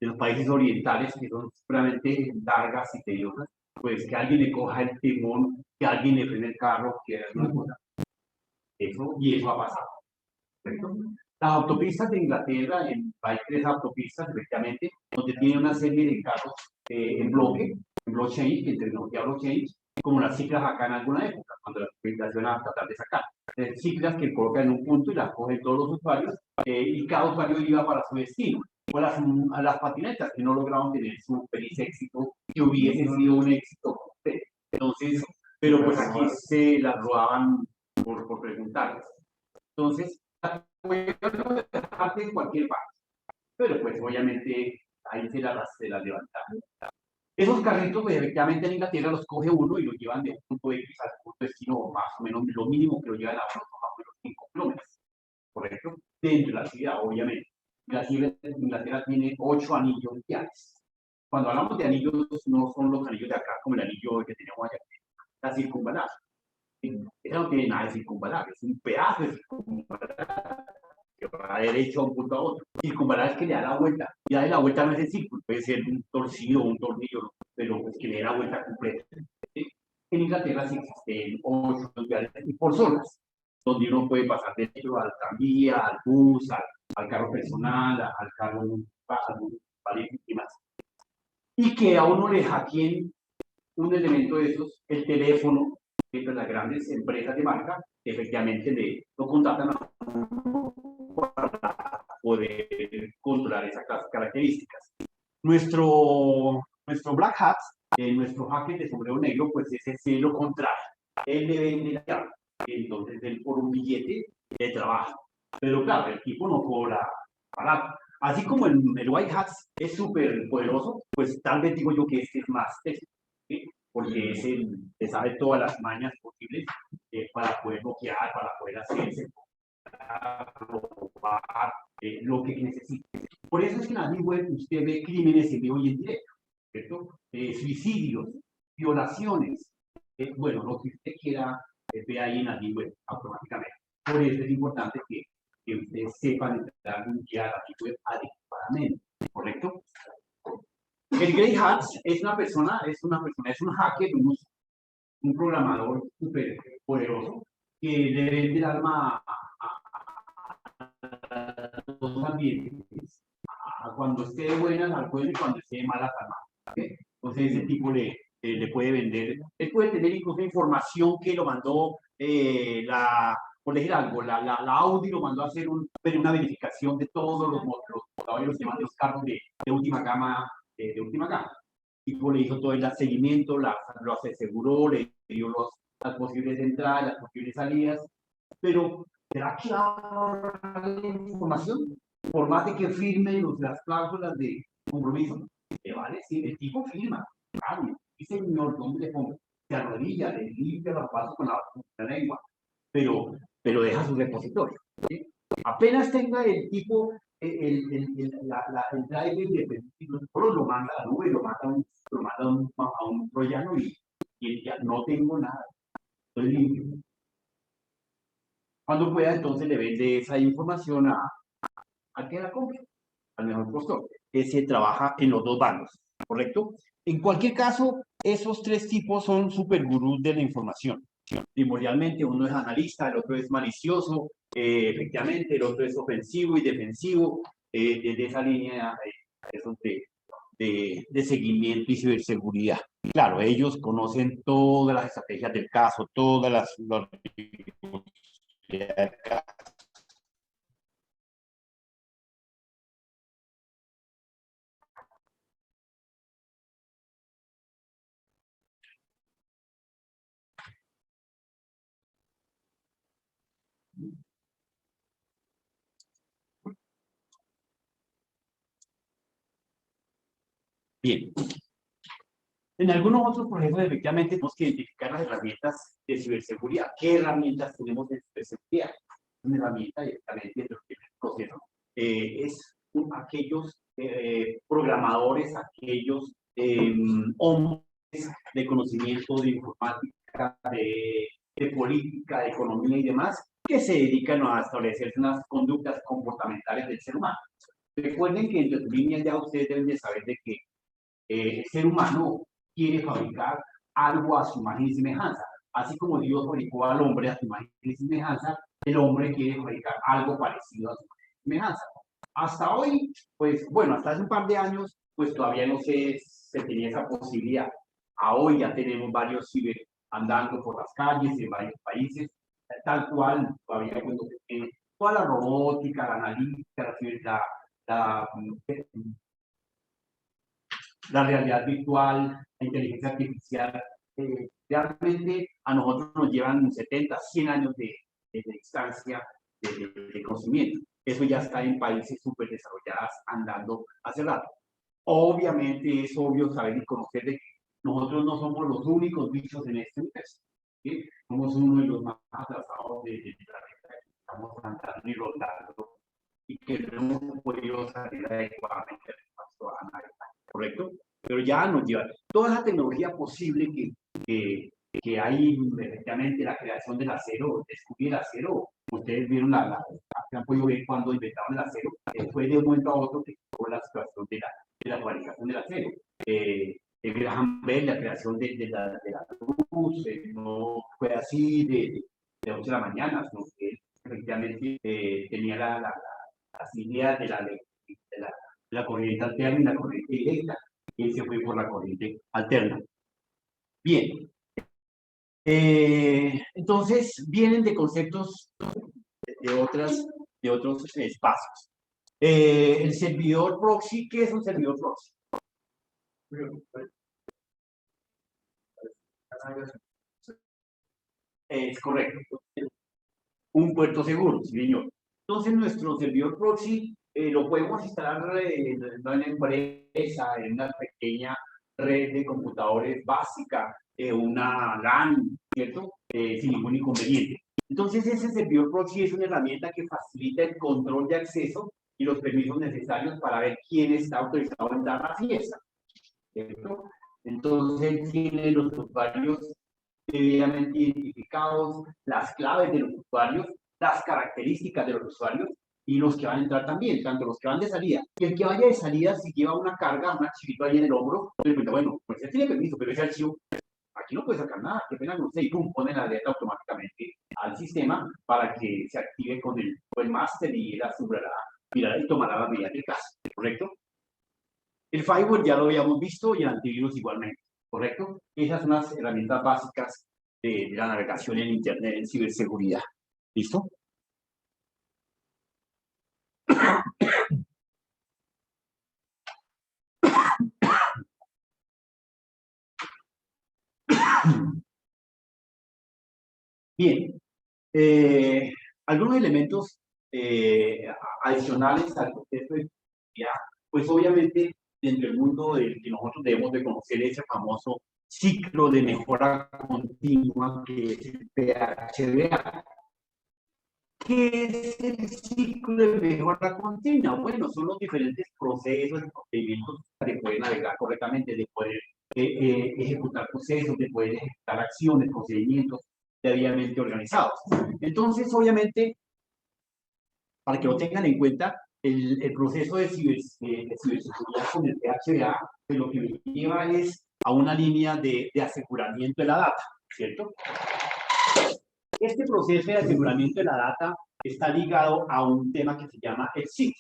los países orientales, que son seguramente largas y tediosas, pues que alguien le coja el timón, que alguien le frene el carro, que es una cosa. Eso ha pasado. ¿Correcto? Las autopistas de Inglaterra, hay 3 autopistas, efectivamente, donde tiene una serie de carros en bloque, en blockchain, en tecnología blockchain, como las ciclas acá en alguna época, cuando la implementación a tratar de sacar. Ciclas que colocan en un punto y las cogen todos los usuarios, y cada usuario iba para su destino. O las patinetas que no lograban tener su feliz éxito, que hubiese sido un éxito. Entonces, pero pues aquí se las robaban por preguntarles. Entonces, puede dejar en cualquier parte, pero pues obviamente ahí se las levantaron. Esos carritos, pues, efectivamente en Inglaterra los coge uno y los llevan de punto X al punto destino, más o menos lo mínimo que lo llevan a más o menos 5 kilómetros, ¿correcto? Dentro de la ciudad, obviamente. La ciudad de Inglaterra tiene 8 anillos viales. Cuando hablamos de anillos, no son los anillos de acá, como el anillo que tenemos allá, la circunvalar. Eso no tiene nada de circunvalar, es un pedazo de circunvalar que va derecho a un punto a otro. Circunvalar es que le da la vuelta, y darle la vuelta no es el círculo, puede ser un torcido o un tornillo, pero es que le da la vuelta completa. ¿Sí? En Inglaterra sí existen 8 lugares y por zonas, donde uno puede pasar de hecho al tranvía, al bus, al carro personal, al carro y más. Y que a uno le hackeen un elemento de esos, el teléfono, entre las grandes empresas de marca, que efectivamente lo contratan para poder controlar esas características. Nuestro Black Hat, nuestro hacker de sombrero negro, pues ese es lo contrario. Él le vende la llave, entonces él por un billete de trabajo. Pero claro, el tipo no cobra barato. Así como el White Hat es súper poderoso, pues tal vez digo yo que este es más técnico. ¿Sí? porque es el que sabe todas las mañas posibles para poder bloquear, para poder hacerse, para robar, lo que necesite. Por eso es que en la Deep Web usted ve crímenes en vivo y en directo, ¿cierto? Suicidios, violaciones, bueno, lo que usted quiera ve ahí en la Deep Web automáticamente. Por eso es importante que ustedes sepan entrar y a la Deep Web adecuadamente, ¿correcto? El Grey Hat es una persona, es un hacker, un programador súper poderoso que le vende el alma a los ambientes, cuando esté de buenas al pueblo y cuando esté de malas al mal. ¿Okay? Entonces ese tipo le puede vender, él puede tener incluso información que lo mandó por decir algo, la Audi lo mandó a hacer una verificación de todos los modelos que van los carros de última gama, y le hizo todo el seguimiento, lo aseguró, le dio las posibles entradas, las posibles salidas, pero ¿será que ahora la información? Por más de que firmen las cláusulas de compromiso, le va a decir, el tipo firma, cambia, y señor, ¿dónde le pongo? Se arrodilla, le limpia los pasos con la lengua, pero deja su repositorio. ¿Sí? Apenas tenga el tipo el driver de solo lo manda a la nube, lo manda a un troyano y ya no tengo nada, estoy limpio. Cuando pueda, entonces le vende esa información a que la compre, al mejor postor. Se trabaja en los dos bandos, ¿correcto? En cualquier caso, esos tres tipos son super gurús de la información. Primordialmente, uno es analista, el otro es malicioso, efectivamente, el otro es ofensivo y defensivo, desde esa línea de seguimiento y ciberseguridad. Claro, ellos conocen todas las estrategias del caso, todas las bien. En algunos otros procesos, efectivamente, tenemos que identificar las herramientas de ciberseguridad. ¿Qué herramientas tenemos de ciberseguridad? Una herramienta directamente de los procesos. Es aquellos programadores, aquellos hombres de conocimiento de informática, de política, de economía y demás, que se dedican a establecer unas conductas comportamentales del ser humano. Recuerden que entre sus líneas ya ustedes deben de saber de que el ser humano quiere fabricar algo a su imagen y semejanza. Así como Dios fabricó al hombre a su imagen y semejanza, el hombre quiere fabricar algo parecido a su imagen y semejanza. Hasta hoy, pues bueno, hasta hace un par de años, pues todavía no se tenía esa posibilidad. A hoy ya tenemos varios ciber andando por las calles en varios países, tal cual todavía cuando toda la robótica, la analítica, la realidad virtual, la inteligencia artificial, realmente a nosotros nos llevan 70, 100 años de distancia de conocimiento. Eso ya está en países súper desarrollados andando hace rato. Obviamente es obvio saber y conocer de que nosotros no somos los únicos bichos en este universo. ¿Sí? Somos uno de los más atrasados del planeta. Estamos andando y rotando y que no hemos podido salir adecuadamente del espacio a nadie. ¿Correcto? Pero ya nos lleva toda esa tecnología posible que hay, efectivamente, la creación del acero, descubrir el acero. Ustedes vieron han podido ver cuando inventaron el acero, fue de un momento a otro que fue la situación de la fabricación del acero. Graham Bell, la creación de la luz, no fue así de 8 de la mañana, sino que él efectivamente tenía las ideas de la corriente alterna y la corriente directa, y él se fue por la corriente alterna. Bien. Entonces, vienen de conceptos de otros espacios. El servidor proxy, ¿qué es un servidor proxy? Es correcto. Un puerto seguro, sí, señor. Entonces, nuestro servidor proxy lo podemos instalar en una empresa, en una pequeña red de computadores básica, una LAN, ¿cierto? Sin ningún inconveniente. Entonces, ese servidor proxy es una herramienta que facilita el control de acceso y los permisos necesarios para ver quién está autorizado a entrar a la fiesta, ¿cierto? Entonces, tiene los usuarios debidamente identificados, las claves de los usuarios, las características de los usuarios y los que van a entrar también, tanto los que van de salida. Y el que vaya de salida, si lleva una carga, un archivito ahí en el hombro, le cuenta, bueno, pues ya tiene permiso, pero ese archivo, aquí no puede sacar nada, qué pena con usted, y pum, pone la alerta automáticamente al sistema para que se active con el máster y él asegurará, mirará y tomará las medidas del caso, ¿correcto? El firewall ya lo habíamos visto y el antivirus igualmente, ¿correcto? Esas son las herramientas básicas de la navegación en Internet en ciberseguridad. ¿Listo? Bien. Algunos elementos adicionales al proceso de seguridad, pues obviamente dentro del mundo del que nosotros debemos de conocer ese famoso ciclo de mejora continua que es el PHDA. ¿Qué es el ciclo de mejora continua? Bueno, son los diferentes procesos y procedimientos de poder navegar correctamente, de poder ejecutar procesos, de poder ejecutar acciones, procedimientos debidamente organizados. Entonces, obviamente, para que lo tengan en cuenta, el proceso de ciberseguridad con el PHDA, pues lo que me lleva es a una línea de aseguramiento de la data, ¿cierto? Este proceso de aseguramiento de la data está ligado a un tema que se llama el SID,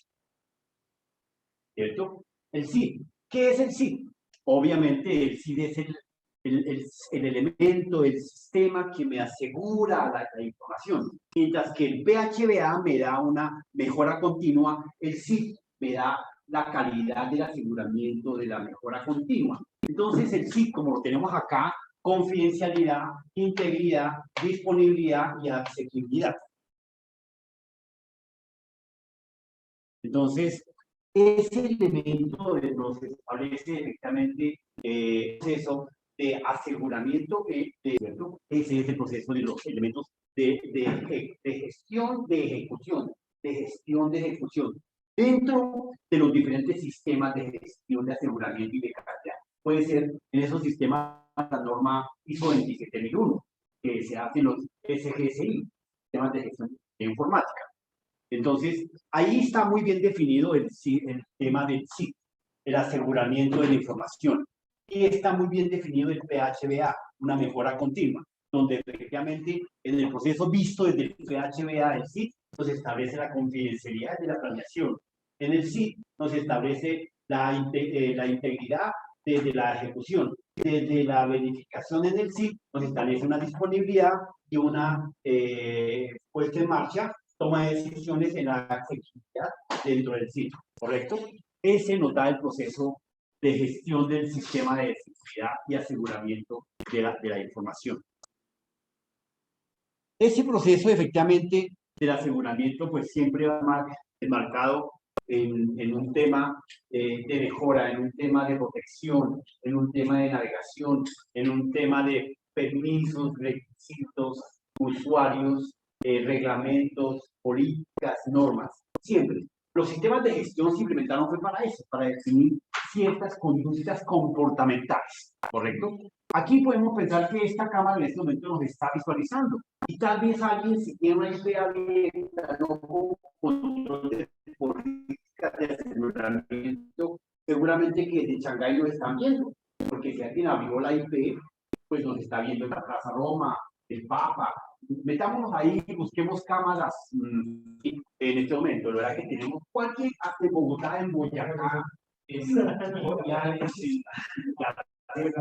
¿cierto? El SID. ¿Qué es el SID? Obviamente el SID es el elemento, el sistema que me asegura la información. Mientras que el PHDA me da una mejora continua, el SID me da la calidad del aseguramiento de la mejora continua. Entonces el SID, como lo tenemos acá, confidencialidad, integridad, disponibilidad y asequibilidad. Entonces, ese elemento de nos establece directamente el proceso de aseguramiento, ¿cierto? Ese es el proceso de los elementos de gestión de ejecución, dentro de los diferentes sistemas de gestión de aseguramiento y de calidad. Puede ser en esos sistemas la norma ISO 27001, que se hacen los SGSI, sistemas de gestión de informática. Entonces, ahí está muy bien definido el tema del SID, el aseguramiento de la información. Y está muy bien definido el PHDA, una mejora continua, donde efectivamente en el proceso visto desde el PHDA del SID nos establece la confidencialidad de la planeación. En el SID nos establece la integridad desde la ejecución. Desde la verificación en el SID nos establece una disponibilidad y una puesta en marcha, toma de decisiones en la accesibilidad dentro del sitio, ¿correcto? Ese nos da el proceso de gestión del sistema de seguridad y aseguramiento de la información. Ese proceso, efectivamente, del aseguramiento, pues siempre va enmarcado en un tema de mejora, en un tema de protección, en un tema de navegación, en un tema de permisos, requisitos, usuarios, reglamentos, políticas, normas, siempre. Los sistemas de gestión se implementaron fue para eso, para definir ciertas conductas comportamentales, ¿correcto? Aquí podemos pensar que esta cámara en este momento nos está visualizando y tal vez alguien si tiene una IP abierta, no con control de políticas de aseguramiento, seguramente que de Shanghái lo están viendo, porque si alguien abrió la IP, pues nos está viendo en la Plaza Roma, el Papa. Metámonos ahí y busquemos cámaras en este momento. La verdad que tenemos cualquier hasta en Bogotá, en Boyacá, en Boreales, etc.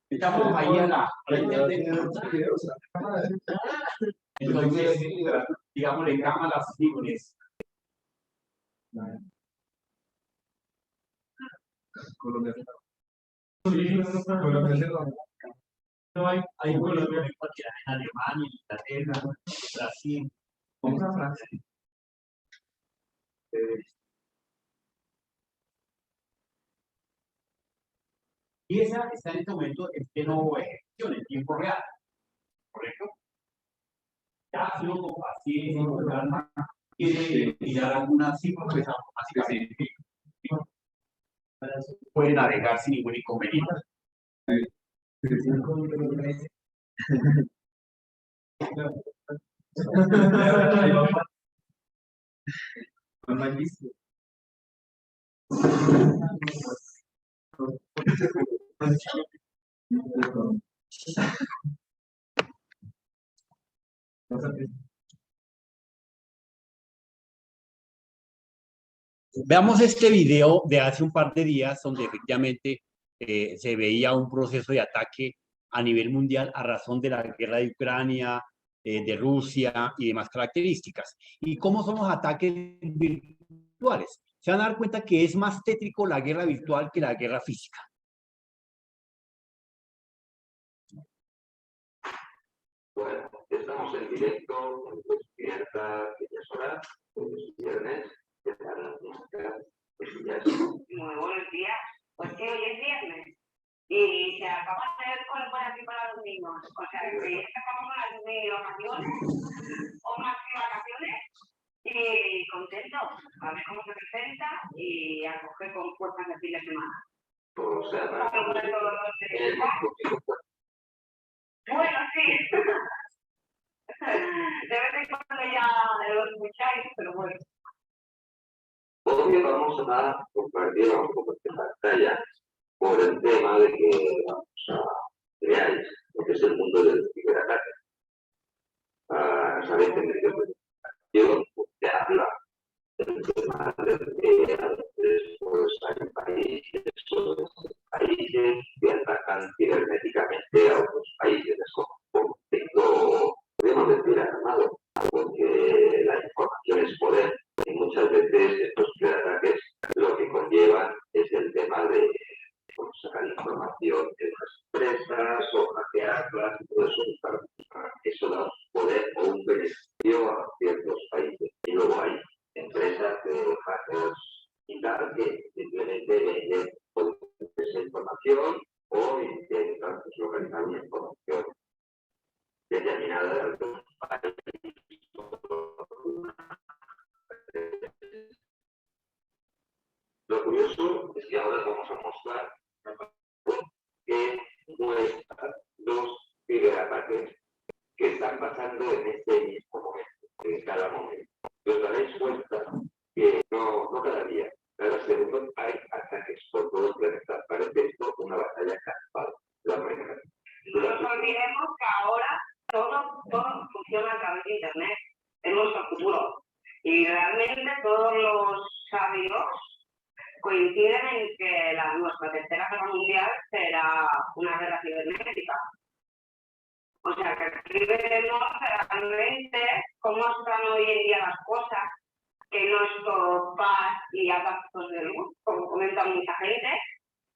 Estamos ahí en la entonces, digámosle cámaras libres. Colombia. No hay Colombia. En Alemania, Inglaterra, Brasil. Vamos a Francia. Y esa está en este momento en pleno ejecución, en tiempo real, ¿correcto? Ya si uno con paciencia y con calma quiere mirar algunas cifras, pues básicamente puede navegar sin ningún inconveniente. Veamos este video de hace un par de días donde efectivamente se veía un proceso de ataque a nivel mundial a razón de la guerra de Ucrania, de Rusia y demás características. ¿Y cómo son los ataques virtuales? Se van a dar cuenta que es más tétrico la guerra virtual que la guerra física. Bueno, estamos en directo en Despierta Horas, es viernes, ¿qué tal? Muy buenos días. Pues sí, hoy es viernes. Y se acaba de hacer con por aquí para los niños. O sea, que ya acabamos las mini vacaciones o más que vacaciones. Y contento. A ver cómo se presenta y a coger con fuerzas de fin de semana. O sea, Bueno, sí. De vez en cuando ya lo escucháis, pero bueno. hoy vamos a compartir un poco de pantalla por el tema de que vamos a creáis lo que es el mundo del ciberataque. Sabéis que en el que se habla del tema de que a veces pues, hay países que atacan cibernéticamente a otros países. Es como un conflicto, podemos decir, armado, porque la información es poder y muchas veces estos ciberataques lo que conllevan es el tema de sacar información de las empresas o hackearlas y todo eso. Eso da poder o un beneficio a ciertos países. Y luego hay empresas de hackers y tal que simplemente venden esa información o intentan localizar una información determinada de algún país. Lo curioso es que ahora vamos a mostrar que muestra los ciberataques que están pasando en este mismo momento, en cada momento. Os daréis cuenta que no cada día, cada segundo hay ataques por todo el planeta. Parece esto una batalla campal. No nos olvidemos que ahora todo funciona a través de Internet, es nuestro futuro. Y realmente todos los sabios coinciden en que nuestra tercera guerra mundial será una guerra cibernética. O sea, que aquí veremos realmente cómo están hoy en día las cosas, que no es todo paz y abrazos de luz, como comenta mucha gente,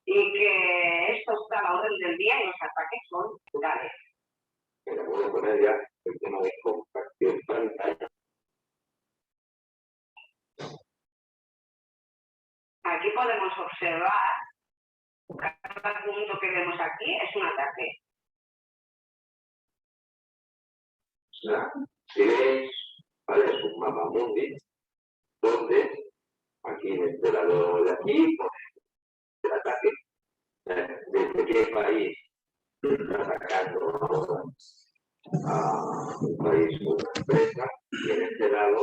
y que esto está a la orden del día y los ataques son brutales. Pero voy a poner ya el tema de compartir pantalla. Aquí podemos observar cada punto que vemos aquí es un ataque. O sea, si veis, ¿vale? Es un mapa mundi, donde aquí en este lado de aquí, el ataque, desde qué país está atacando a un país o una empresa, y en este lado, el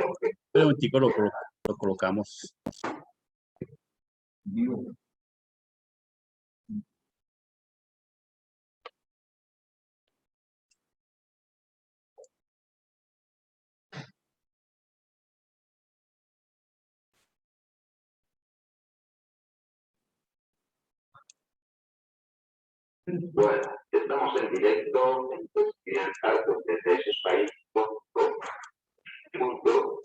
objetivo. Un momentico lo colocamos. Bueno, estamos en directo en desde esos países punto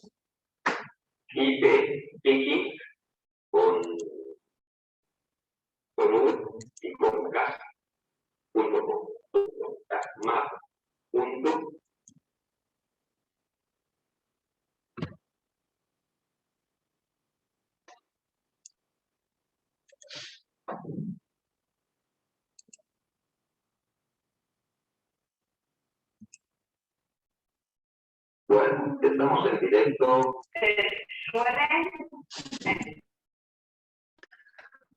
IP con U y con K punto map punto Bueno, estamos en directo. Suelen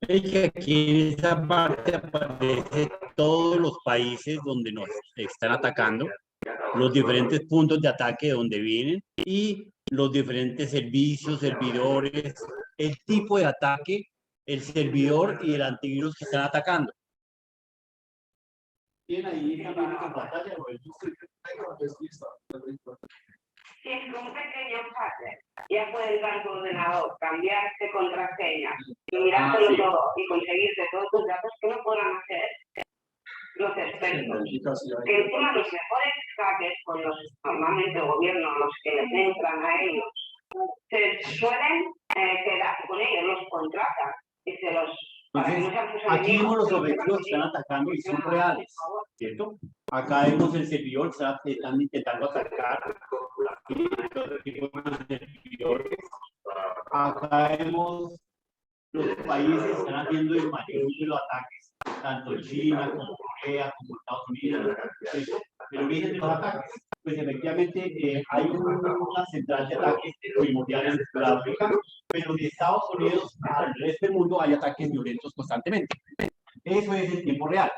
Es que aquí en esa parte aparece todos los países donde nos están atacando, los diferentes puntos de ataque de donde vienen y los diferentes servicios, servidores, el tipo de ataque, el servidor y el antivirus que están atacando. ¿Tienen ahí esa imagen en pantalla? Si es un pequeño hacker, ya puede entrar a tu ordenador, cambiarte contraseña, y mirártelo sí. todo y conseguirte todos tus datos que no podrán hacer los expertos. Que encima los mejores hackers, con los normalmente gobiernos, los que les entran a ellos, se suelen quedar con ellos, los contratan y se los... Entonces, aquí vemos los objetivos que están atacando y son reales, ¿cierto? Acá vemos el servidor, están intentando atacar los tipos de servidores. Acá vemos los países que están haciendo el mayor número de ataques, tanto China como Corea, como Estados Unidos. El origen de los ataques, pues efectivamente hay una central de ataques primordial en Sudáfrica, pero en Estados Unidos, al resto del mundo, hay ataques violentos constantemente. Eso es el tiempo real.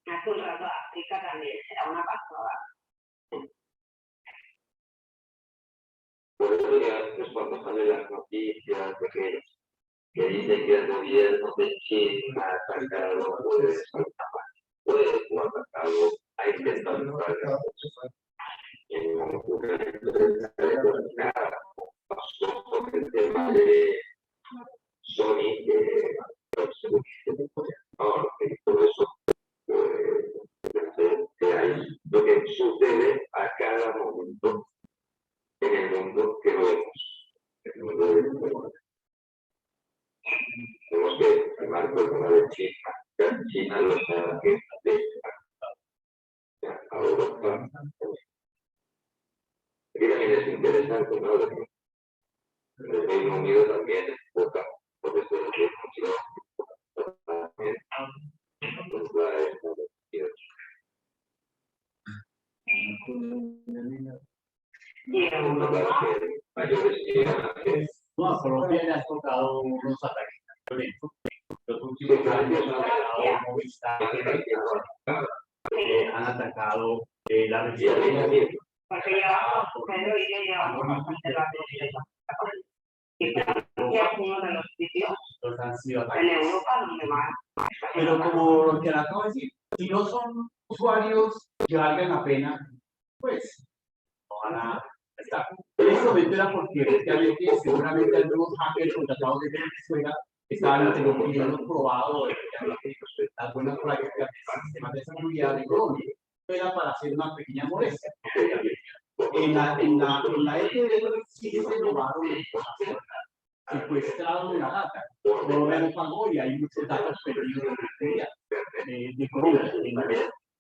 Hace un rato África también será una pasada. Por eso ya es cuando salen las noticias de que dicen que el gobierno de China ha atacado, o atacado, ha intentado atacar pasó con el tema de Sony, ahora todo eso que hay, lo que sucede a cada momento en el mundo que lo vemos. El mundo de tenemos que firmar con una de China. China lo sabe que a Europa. Aquí también es interesante, ¿no? El Reino Unido también es poca, por eso el Reino Unido también contra Estados Unidos. No, a Colombia le ha tocado unos ataques violentos. Los últimos años han atacado Movistar, han atacado la región. Porque llevamos, Pedro y yo llevamos bastante rato y Francia es uno de los sitios en Europa donde más. Pero como lo que le acabo de decir, si no son usuarios que valgan la pena, pues no van a estar. En ese momento era porque efectivamente seguramente algunos hackers contratados desde Venezuela estaban teniendo probado las buenas prácticas del sistema de seguridad de Colombia. Era para hacer una pequeña molestia. En la ETV sí se robaron información, secuestraron la data, Colombia no pagó y hay muchos datos perdidos de Colombia,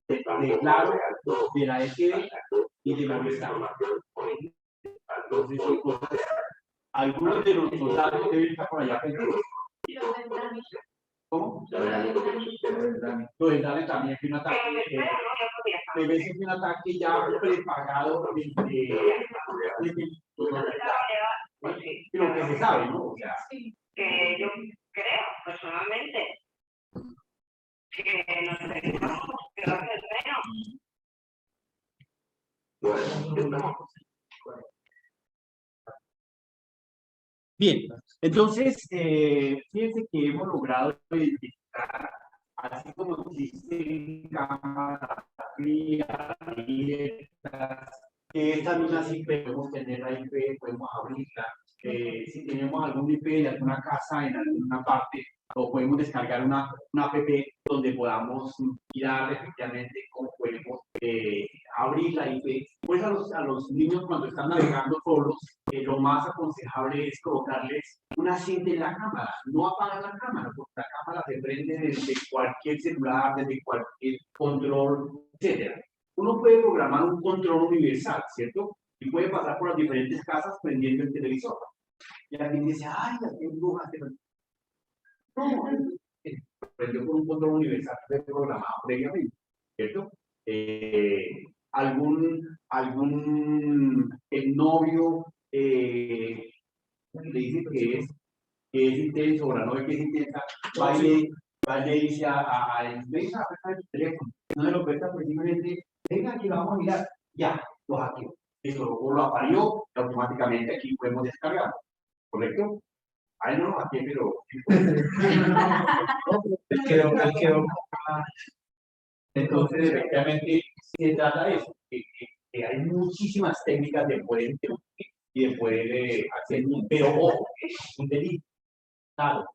de Claro, de la ETV y de Movistar. Entonces, algunos de nuestros datos deben estar por allá perdidos. ¿Cómo? Lo del DANE también fue un ataque. De veces fue un ataque ya prepagado lo que se sabe, ¿no? O sea, que yo creo personalmente que nos merecemos que lo hace el reino. bien, entonces, fíjense que hemos logrado identificar, así como existen cámaras frías, abiertas, que esta misma sí podemos tener la IP, podemos abrirla. Si tenemos algún IP de alguna casa en alguna parte, o podemos descargar una app donde podamos mirar efectivamente cómo podemos abrir la IP. Pues a los niños cuando están navegando solos, lo más aconsejable es colocarles una cinta en la cámara, no apagar la cámara, porque la cámara se prende desde cualquier celular, desde cualquier control, etc. Uno puede programar un control universal, ¿cierto? Y puede pasar por las diferentes casas prendiendo el televisor. Y alguien dice, ay, aquí hay brujas. No, prendió por un control universal programado previamente, ¿cierto? el novio le dice que es intenso, o la novia que es intensa, va y le dice a él, venga, presta el teléfono, no me lo presta precisamente, venga, aquí vamos a mirar, ya, lo hackeó. Eso lo aparió, y automáticamente aquí podemos descargar, ¿correcto? Ahí no lo hackeé, pero... Él quedó. Entonces, efectivamente, se trata de eso, que hay muchísimas técnicas de poder interrumpir y de poder hacer, pero ojo, es un delito. Claro,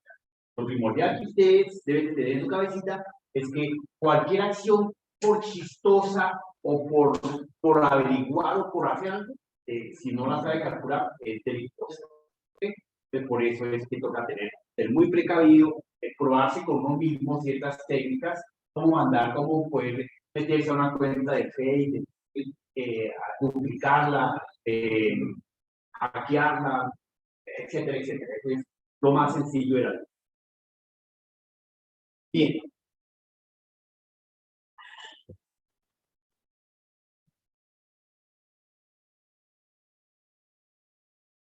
lo primordial que ustedes deben tener en su cabecita es que cualquier acción, por chistosa o por averiguar o por hacer algo, si no la sabe calcular, es delictuosa. ¿Okay? Entonces, por eso es que toca ser muy precavido, probarse con uno mismo ciertas técnicas, cómo andar, cómo poder meterse a una cuenta de Facebook, duplicarla, hackearla, etcétera, etcétera. Eso es lo más sencillo de la vida. Bien.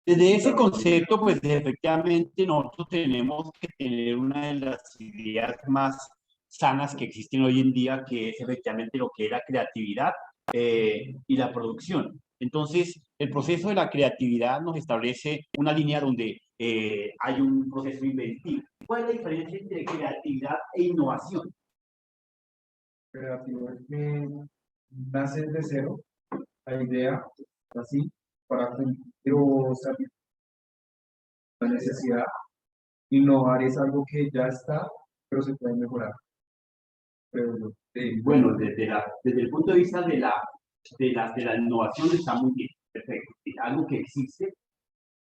Desde ese concepto, pues efectivamente nosotros tenemos que tener una de las ideas más sanas que existen hoy en día, que es efectivamente lo que es la creatividad y la producción. Entonces, el proceso de la creatividad nos establece una línea donde hay un proceso inventivo. ¿Cuál es la diferencia entre creatividad e innovación? Creativo es que nace de cero la idea, así, para cumplir o salir la necesidad. Innovar es algo que ya está, pero se puede mejorar. Pero, Bueno, desde el punto de vista de la innovación está muy bien, perfecto. Es algo que existe.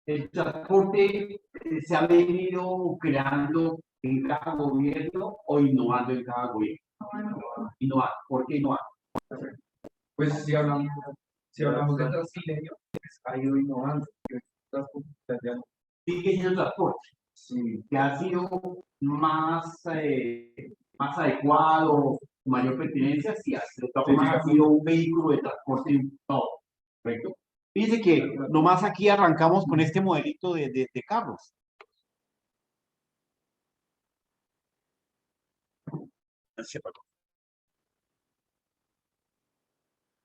El transporte se ha venido creando en cada gobierno o innovando en cada gobierno. Innovar. ¿Por qué innovar? pues si hablamos de Transmilenio, pues, ha ido innovando. Ya, Sigue siendo transporte, sí, que ha sido más adecuado, mayor pertinencia, sí, de todas formas ha sido un vehículo de transporte todo, ¿correcto? Fíjense que nomás aquí arrancamos con este modelito de carros.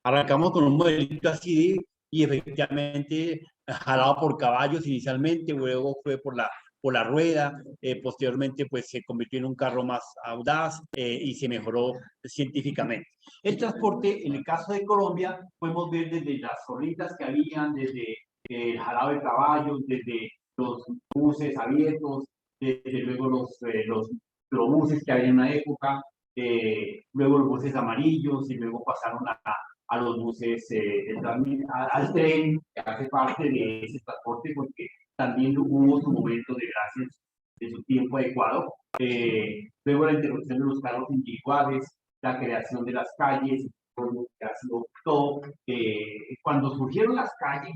Arrancamos con un modelito así y efectivamente jalado por caballos inicialmente, luego fue por la rueda, posteriormente pues se convirtió en un carro más audaz y se mejoró científicamente. El transporte, en el caso de Colombia, podemos ver desde las zorritas que habían, desde el jalado de caballos, desde los buses abiertos, desde luego los buses que había en una época, luego los buses amarillos y luego pasaron a los buses, al tren, que hace parte de ese transporte, porque también hubo su momento de gracias de su tiempo adecuado. Luego la interrupción de los carros individuales, la creación de las calles, que ha sido todo. Cuando surgieron las calles,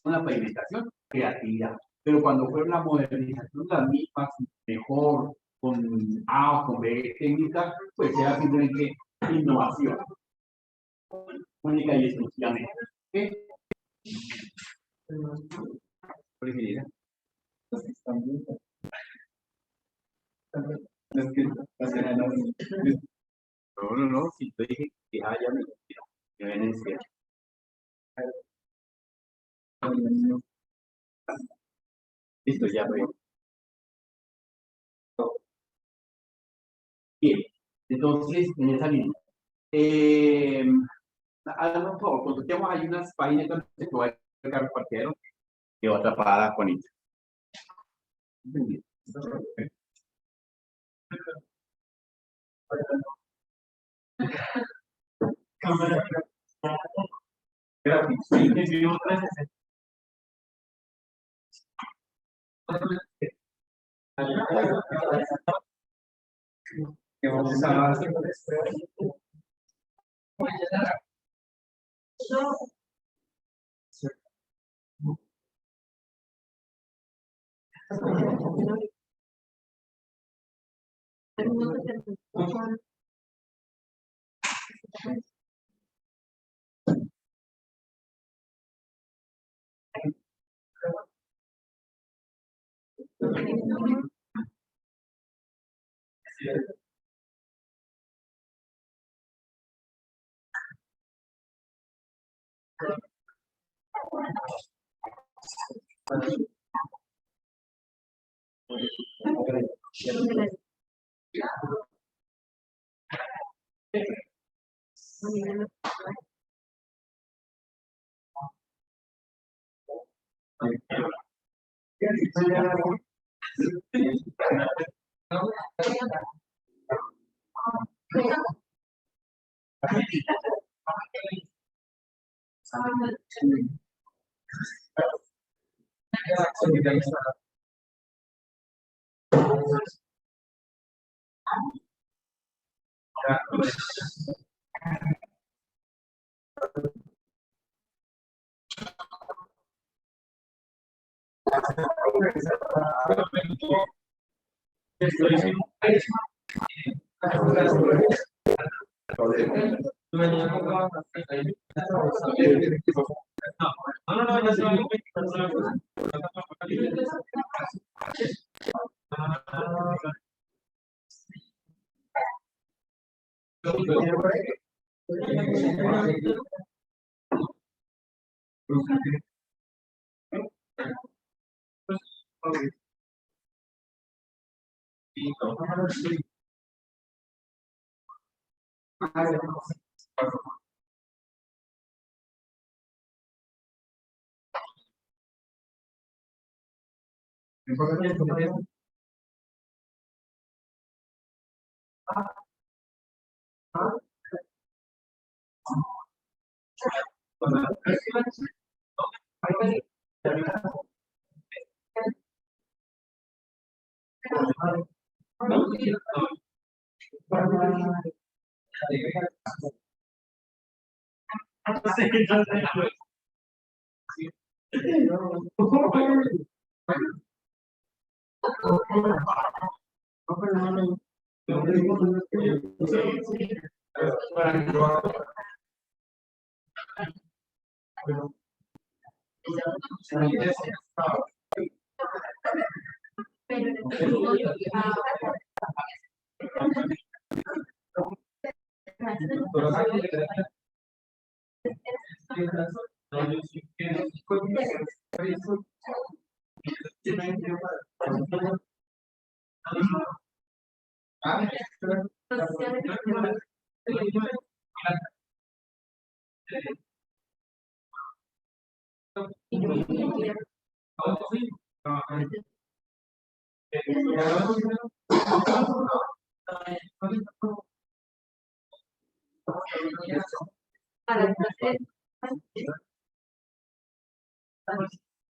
la pavimentación, creatividad. Pero cuando fueron la modernización de las mismas, mejor, con A o con B técnica, pues era simplemente innovación. Única y exclusivamente. ¿Okay? No, si te dije que haya me ven en serio. Listo, ya veo. Bien, entonces, en esa línea. Háganme un favor, consultemos, hay unas páginas donde se puede cargar partidero y otra para Juanita. que vamos a hacer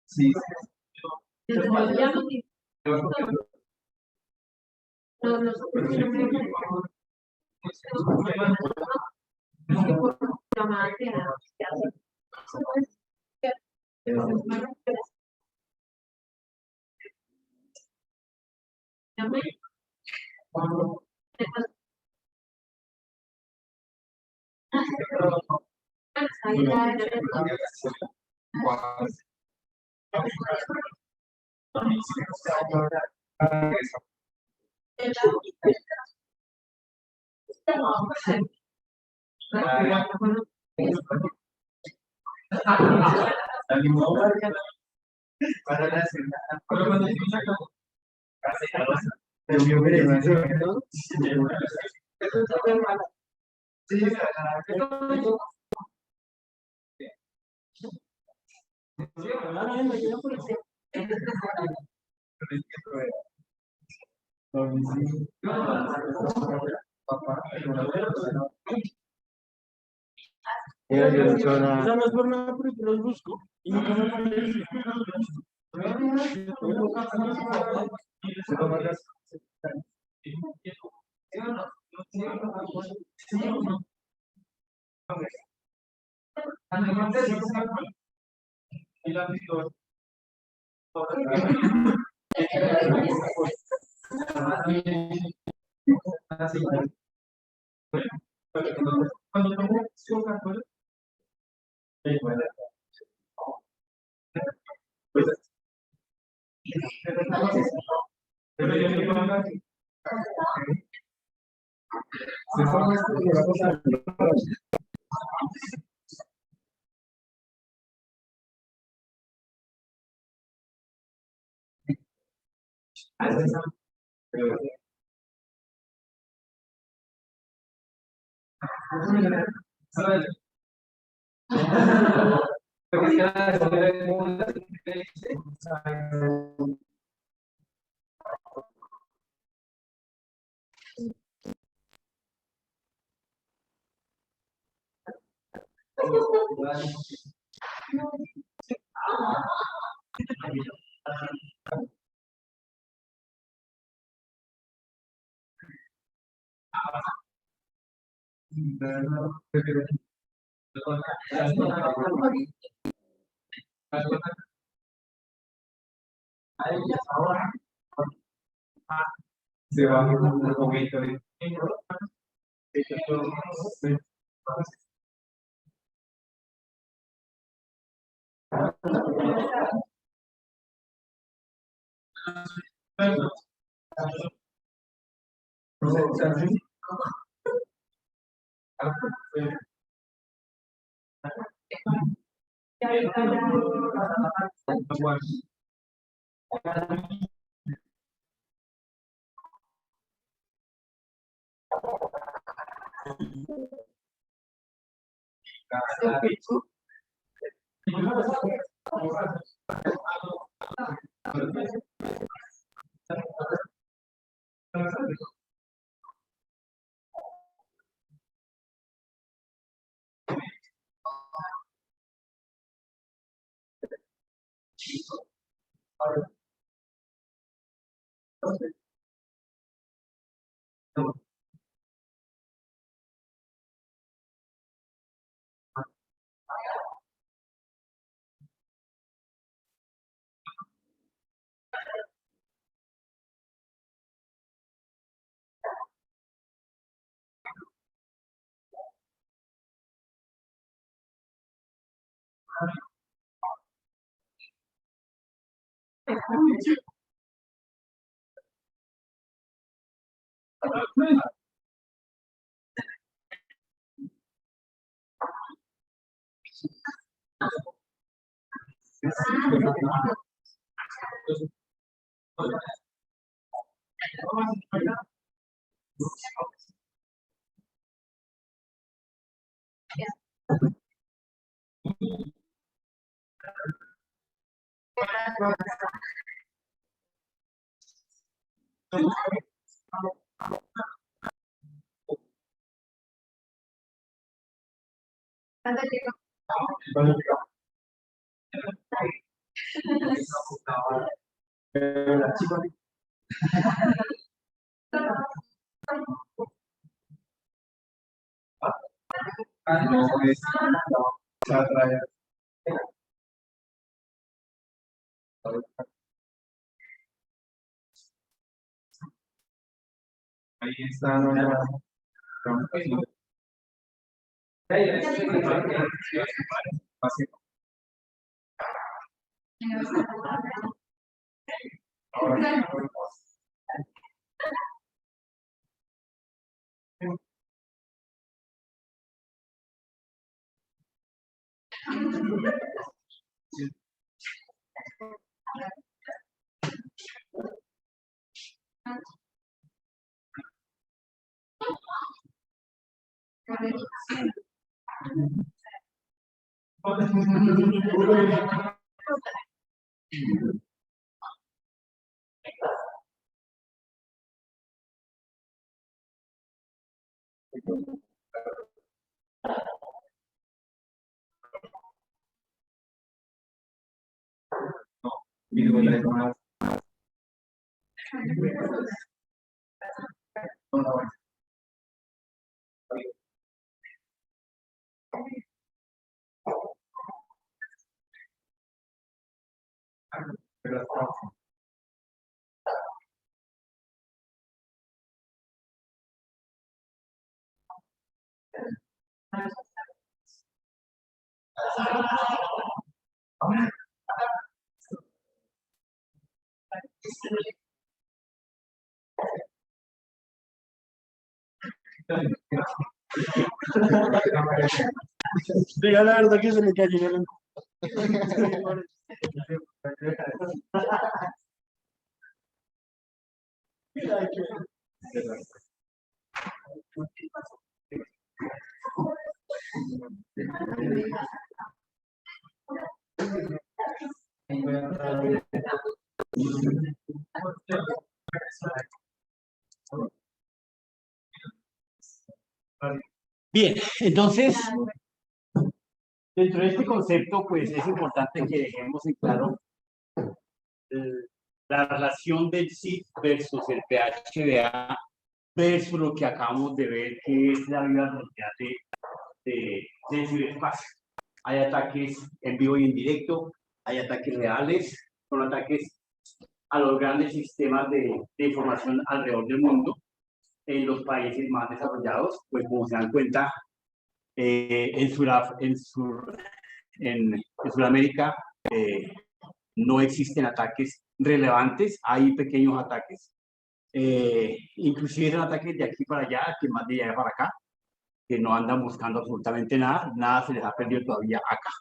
Sí. Esa no es por nada, pero yo los busco y nunca me aparece. Cuando tomo Coca-Cola, Pero yo digo algo así. Se forma esto y la cosa. Se va un momento de ahí está. Diga la verdad que se me cayeron. Bien, entonces, dentro de este concepto, pues es importante que dejemos en claro la relación del CID versus el PHDA versus lo que acabamos de ver, que es la vida real del ciberespacio. Hay ataques en vivo y en directo, hay ataques reales, son ataques a los grandes sistemas de información alrededor del mundo. En los países más desarrollados, pues como se dan cuenta, en Sudamérica no existen ataques relevantes, hay pequeños ataques, inclusive son ataques de aquí para allá, que más de allá para acá, que no andan buscando absolutamente nada, nada se les ha perdido todavía acá,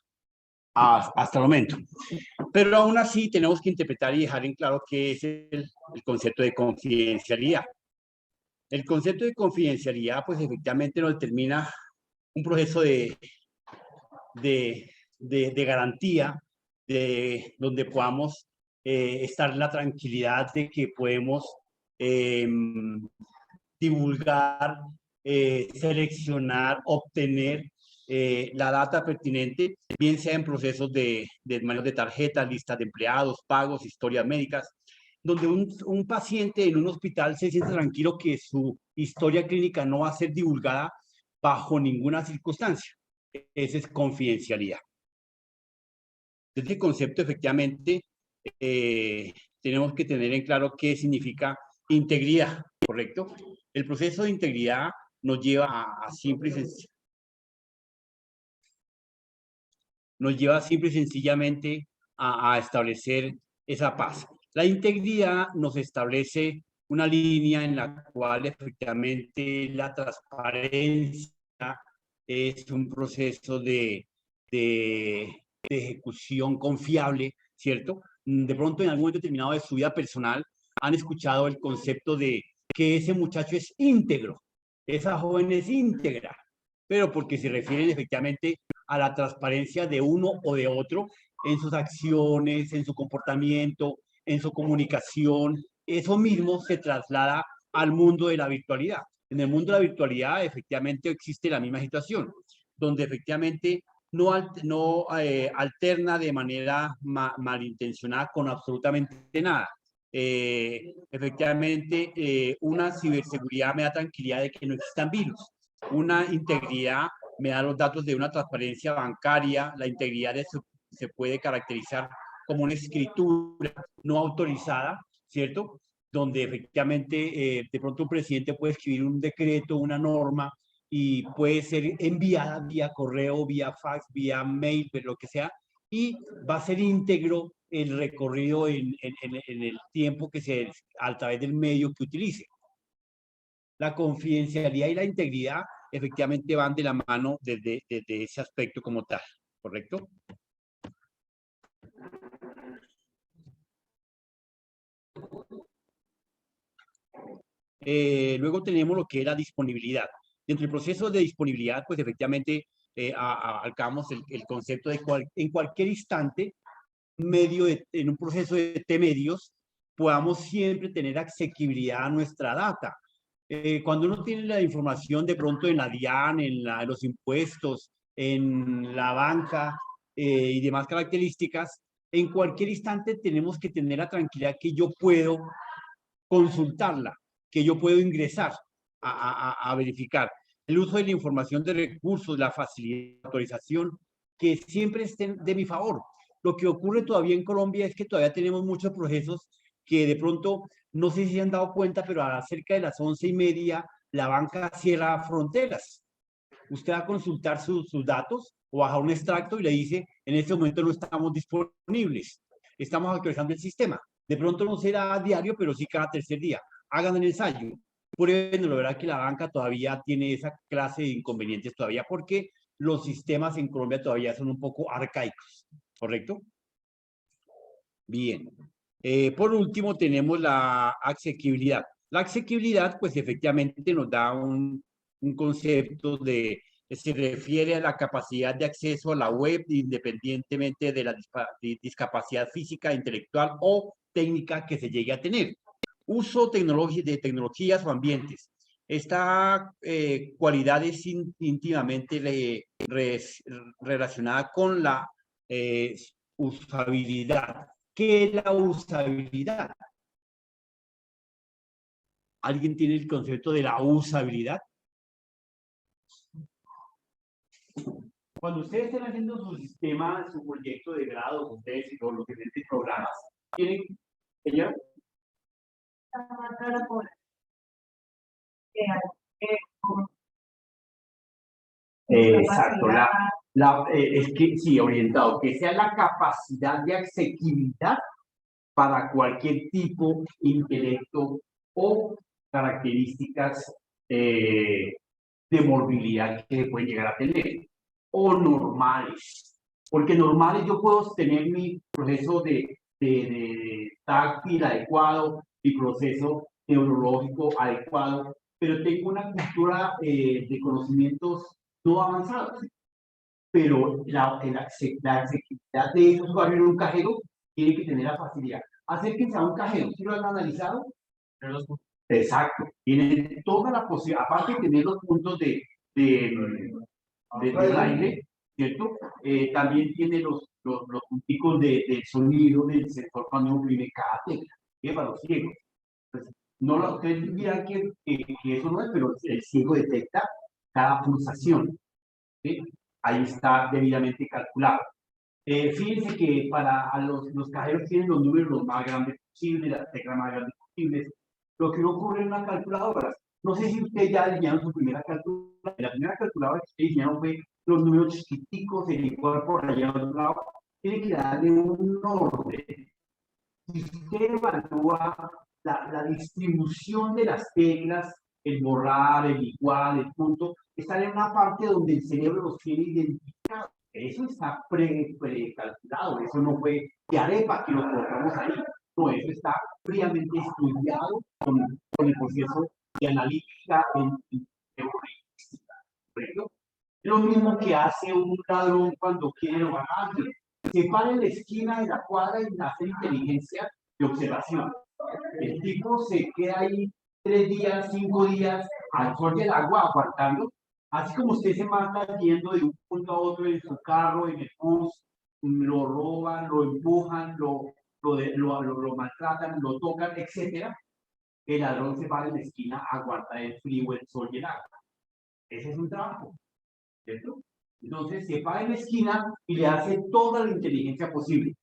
hasta el momento. Pero aún así tenemos que interpretar y dejar en claro qué es el concepto de confidencialidad. El concepto de confidencialidad, pues efectivamente nos determina un proceso de garantía, donde podamos estar en la tranquilidad de que podemos divulgar, seleccionar, obtener la data pertinente, bien sea en procesos de manejo de tarjetas, listas de empleados, pagos, historias médicas, donde un paciente en un hospital se siente tranquilo que su historia clínica no va a ser divulgada bajo ninguna circunstancia. Esa es confidencialidad. Este concepto, efectivamente, tenemos que tener en claro qué significa integridad, ¿correcto? El proceso de integridad nos lleva a simple y sencillamente a establecer esa paz. La integridad nos establece una línea en la cual efectivamente la transparencia es un proceso de ejecución confiable, ¿cierto? De pronto en algún momento determinado de su vida personal han escuchado el concepto de que ese muchacho es íntegro, esa joven es íntegra, pero porque se refieren efectivamente a la transparencia de uno o de otro en sus acciones, en su comportamiento, en su comunicación. Eso mismo se traslada al mundo de la virtualidad. En el mundo de la virtualidad efectivamente existe la misma situación, donde efectivamente no alterna de manera malintencionada con absolutamente nada. Efectivamente, una ciberseguridad me da tranquilidad de que no existan virus. Una integridad me da los datos de una transparencia bancaria. La integridad se puede caracterizar como una escritura no autorizada, ¿cierto? Donde efectivamente de pronto un presidente puede escribir un decreto, una norma, y puede ser enviada vía correo, vía fax, vía mail, pero lo que sea, y va a ser íntegro el recorrido en el tiempo que a través del medio que utilice. La confidencialidad y la integridad efectivamente van de la mano desde ese aspecto como tal, ¿correcto? Luego tenemos lo que es la disponibilidad. Dentro del proceso de disponibilidad, pues efectivamente alcanzamos el concepto de en cualquier instante, en un proceso de T-medios, podamos siempre tener asequibilidad a nuestra data. Cuando uno tiene la información de pronto en la DIAN, en los impuestos, en la banca y demás características, en cualquier instante tenemos que tener la tranquilidad que yo puedo consultarla, que yo puedo ingresar a verificar. El uso de la información de recursos, la facilidad de autorización, que siempre estén de mi favor. Lo que ocurre todavía en Colombia es que todavía tenemos muchos procesos que de pronto, no sé si se han dado cuenta, pero a cerca de las 11:30 la banca cierra fronteras. Usted va a consultar sus datos o bajar un extracto y le dice, en este momento no estamos disponibles, estamos actualizando el sistema. De pronto no será diario, pero sí cada tercer día. Hagan el ensayo. Prueben, la verdad que la banca todavía tiene esa clase de inconvenientes todavía porque los sistemas en Colombia todavía son un poco arcaicos, ¿correcto? Bien. Por último, tenemos la asequibilidad. La asequibilidad, pues efectivamente nos da un concepto de, se refiere a la capacidad de acceso a la web independientemente de la discapacidad física, intelectual o técnica que se llegue a tener. Uso de tecnologías o ambientes. Esta cualidad es íntimamente relacionada con la usabilidad. ¿Qué es la usabilidad? ¿Alguien tiene el concepto de la usabilidad? Cuando ustedes estén haciendo su sistema, su proyecto de grado, ustedes y todos los diferentes programas, ¿tienen, señor? Exacto, es que sí, orientado, que sea la capacidad de asequibilidad para cualquier tipo, intelecto o características de movilidad que pueden llegar a tener, o normales, porque normales yo puedo tener mi proceso de táctil adecuado, mi proceso neurológico adecuado, pero tengo una cultura de conocimientos no avanzados. Pero la accesibilidad de esos usuarios en un cajero tiene que tener la facilidad. Acérquense a un cajero, ¿sí lo han analizado? Exacto, tienen toda la posibilidad, aparte de tener los puntos de braille, ¿cierto? También tiene los punticos de sonido del sensor cuando uno oprime cada tecla, que para los ciegos. Pues, no lo, ustedes dirán que eso no es, pero el ciego detecta cada pulsación, ¿sí? Ahí está debidamente calculado. Fíjense que para los cajeros tienen los números los más grandes posibles, las teclas más grandes posibles, lo que no ocurre en una calculadora. No sé si ustedes ya diseñaron su primera calculadora. La primera calculadora que ustedes diseñaron fue los números chiquiticos, el igual por allá al otro lado. Tiene que darle un orden. Si usted evalúa la distribución de las teclas, el borrar, el igual, el punto, está en una parte donde el cerebro los tiene identificados. Eso está precalculado, eso no fue de arepa que lo colocamos ahí. No, eso está fríamente estudiado con el proceso de analítica en neurolingüística. ¿Correcto? Lo mismo que hace un ladrón cuando quiere robar a alguien. Se para en la esquina de la cuadra y hace inteligencia de observación. El tipo se queda ahí 3 días, 5 días al sol del agua aguantando. Así como usted se mata yendo de un punto a otro en su carro, en el bus, lo roban, lo empujan, lo maltratan, lo tocan, etc. El ladrón se para en la esquina, aguanta el frío, el sol y el agua. Ese es un trabajo, ¿cierto? Entonces se para en la esquina y le hace toda la inteligencia posible.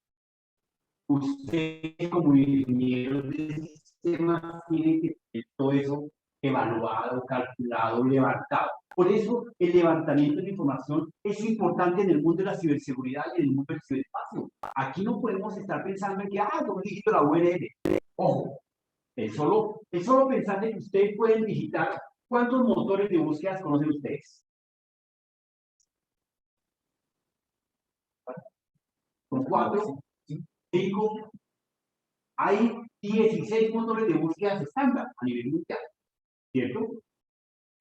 Usted como ingeniero de sistemas tiene que tener todo eso evaluado, calculado, levantado. Por eso el levantamiento de información es importante en el mundo de la ciberseguridad y en el mundo del ciberespacio. Aquí no podemos estar pensando en que, yo digito la URL. Ojo, es solo pensar en que ustedes pueden digitar. ¿Cuántos motores de búsqueda conocen ustedes? ¿Con 4? 5, hay 16 motores de búsqueda estándar a nivel mundial, ¿cierto?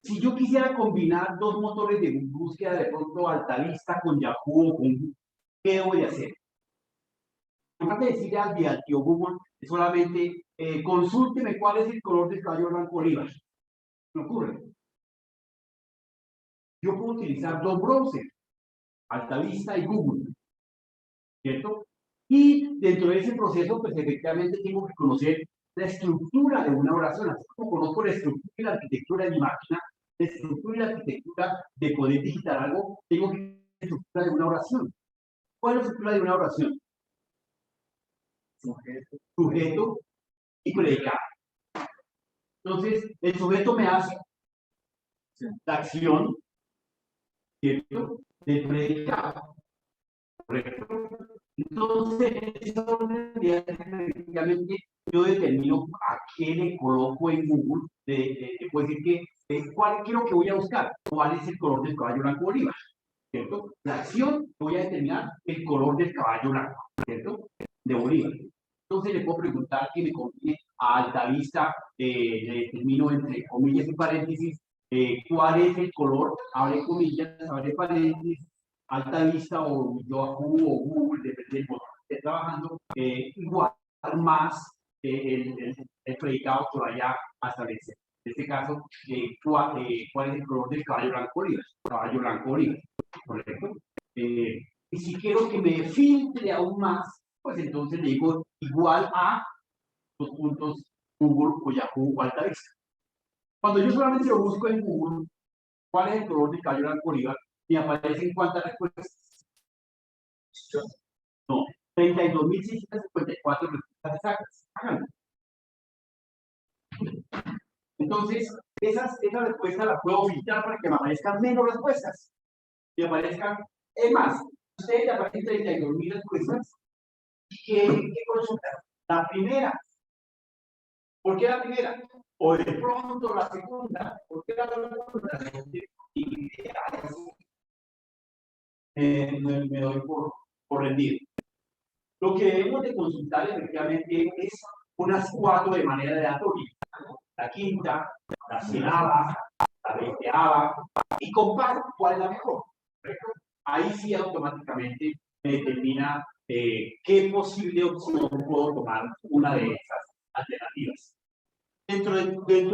Si yo quisiera combinar 2 motores de búsqueda de pronto Altavista con Yahoo o con Google, ¿qué debo de hacer? Aparte de decirle al tío Google, solamente consúlteme cuál es el color del caballo blanco Olivar. ¿Qué ocurre? Yo puedo utilizar 2 browsers, Altavista y Google, ¿cierto? Y dentro de ese proceso, pues efectivamente tengo que conocer la estructura de una oración, así como conozco la estructura y la arquitectura de mi máquina, la estructura y la arquitectura de poder digitar algo, tengo que conocer la estructura de una oración. ¿Cuál es la estructura de una oración? Sujeto y predicado. Entonces, el sujeto me hace la acción, ¿cierto? Del predicado. ¿Correcto? Entonces, esa orden de ideas, efectivamente, yo determino a qué le coloco en Google, puedo decir que, ¿qué es lo que voy a buscar? ¿Cuál es el color del caballo blanco Bolívar? ¿Cierto? La acción, voy a determinar el color del caballo blanco, ¿cierto? De Bolívar. Entonces le puedo preguntar que me confíe a Altavista, le determino entre comillas y paréntesis, cuál es el color, abre comillas, abre paréntesis, Altavista o Yahoo o Google, depende del botón que esté trabajando, igual más el predicado que vaya a establecer. En este caso, ¿cuál es el color del caballo blanco Bolívar? Caballo blanco Bolívar, ¿correcto? Y si quiero que me filtre aún más, pues entonces le digo igual a los puntos Google o Yahoo o Altavista. Cuando yo solamente lo busco en Google, ¿cuál es el color del caballo blanco Bolívar? Me aparecen cuántas respuestas. No, 32.654 respuestas exactas. Háganlo. Entonces, esa respuesta la puedo filtrar para que me aparezcan menos respuestas. Y aparezcan, es más, ustedes le aparecen 32.000 respuestas. ¿Qué consultan? La primera. ¿Por qué la primera? O de pronto la segunda. ¿Por qué la segunda? Me doy por rendido. Lo que debemos de consultar efectivamente es unas 4 de manera aleatoria. La quinta, la 100ª, la 20ª, y comparo cuál es la mejor. ¿Correcto? Ahí sí automáticamente me determina qué posible opción puedo tomar una de esas alternativas. Dentro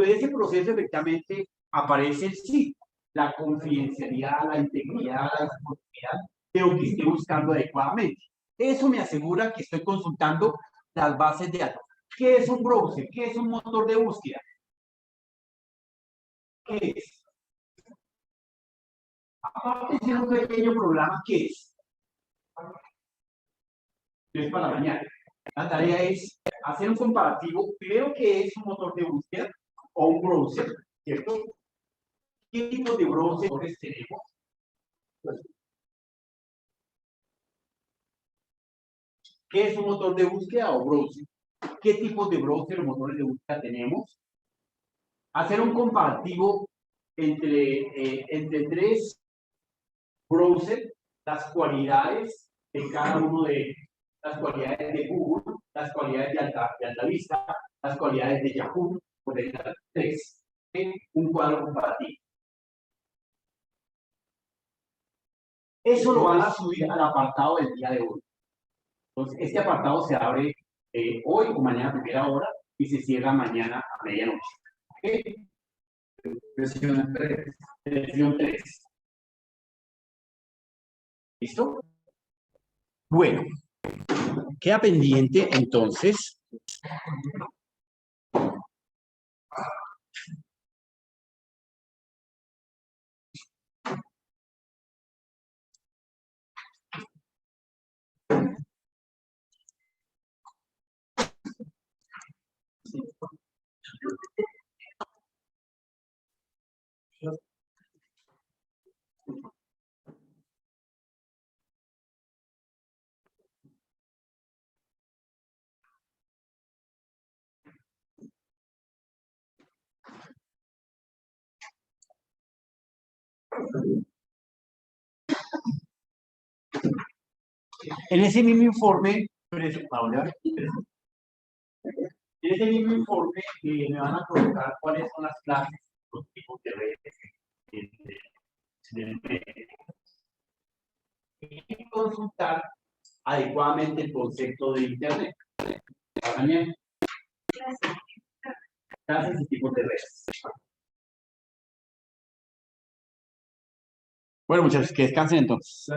de ese proceso efectivamente aparece el sí, la confidencialidad, la integridad, la disponibilidad de lo que esté buscando adecuadamente. Eso me asegura que estoy consultando las bases de datos. ¿Qué es un browser? ¿Qué es un motor de búsqueda? ¿Qué es? Aparte de un pequeño programa, ¿qué es? Es para mañana. La tarea es hacer un comparativo. Primero, ¿qué es un motor de búsqueda o un browser? ¿Cierto? ¿Qué tipo de browsers tenemos? ¿Qué es un motor de búsqueda o browser? ¿Qué tipos de browser o motores de búsqueda tenemos? Hacer un comparativo entre 3 browsers, las cualidades de cada uno de ellos. Las cualidades de Google, las cualidades de Altavista, las cualidades de Yahoo, por ejemplo, 3. Un cuadro comparativo. Eso lo van a subir al apartado del día de hoy. Entonces, este apartado se abre hoy o mañana a primera hora y se cierra mañana a medianoche. ¿Okay? Sesión 3. Sesión 3. ¿Listo? Bueno, queda pendiente entonces. En ese mismo informe, me van a colocar cuáles son las clases, los tipos de redes y consultar adecuadamente el concepto de Internet. También clases y tipos de redes. Bueno, muchachos, que descansen entonces.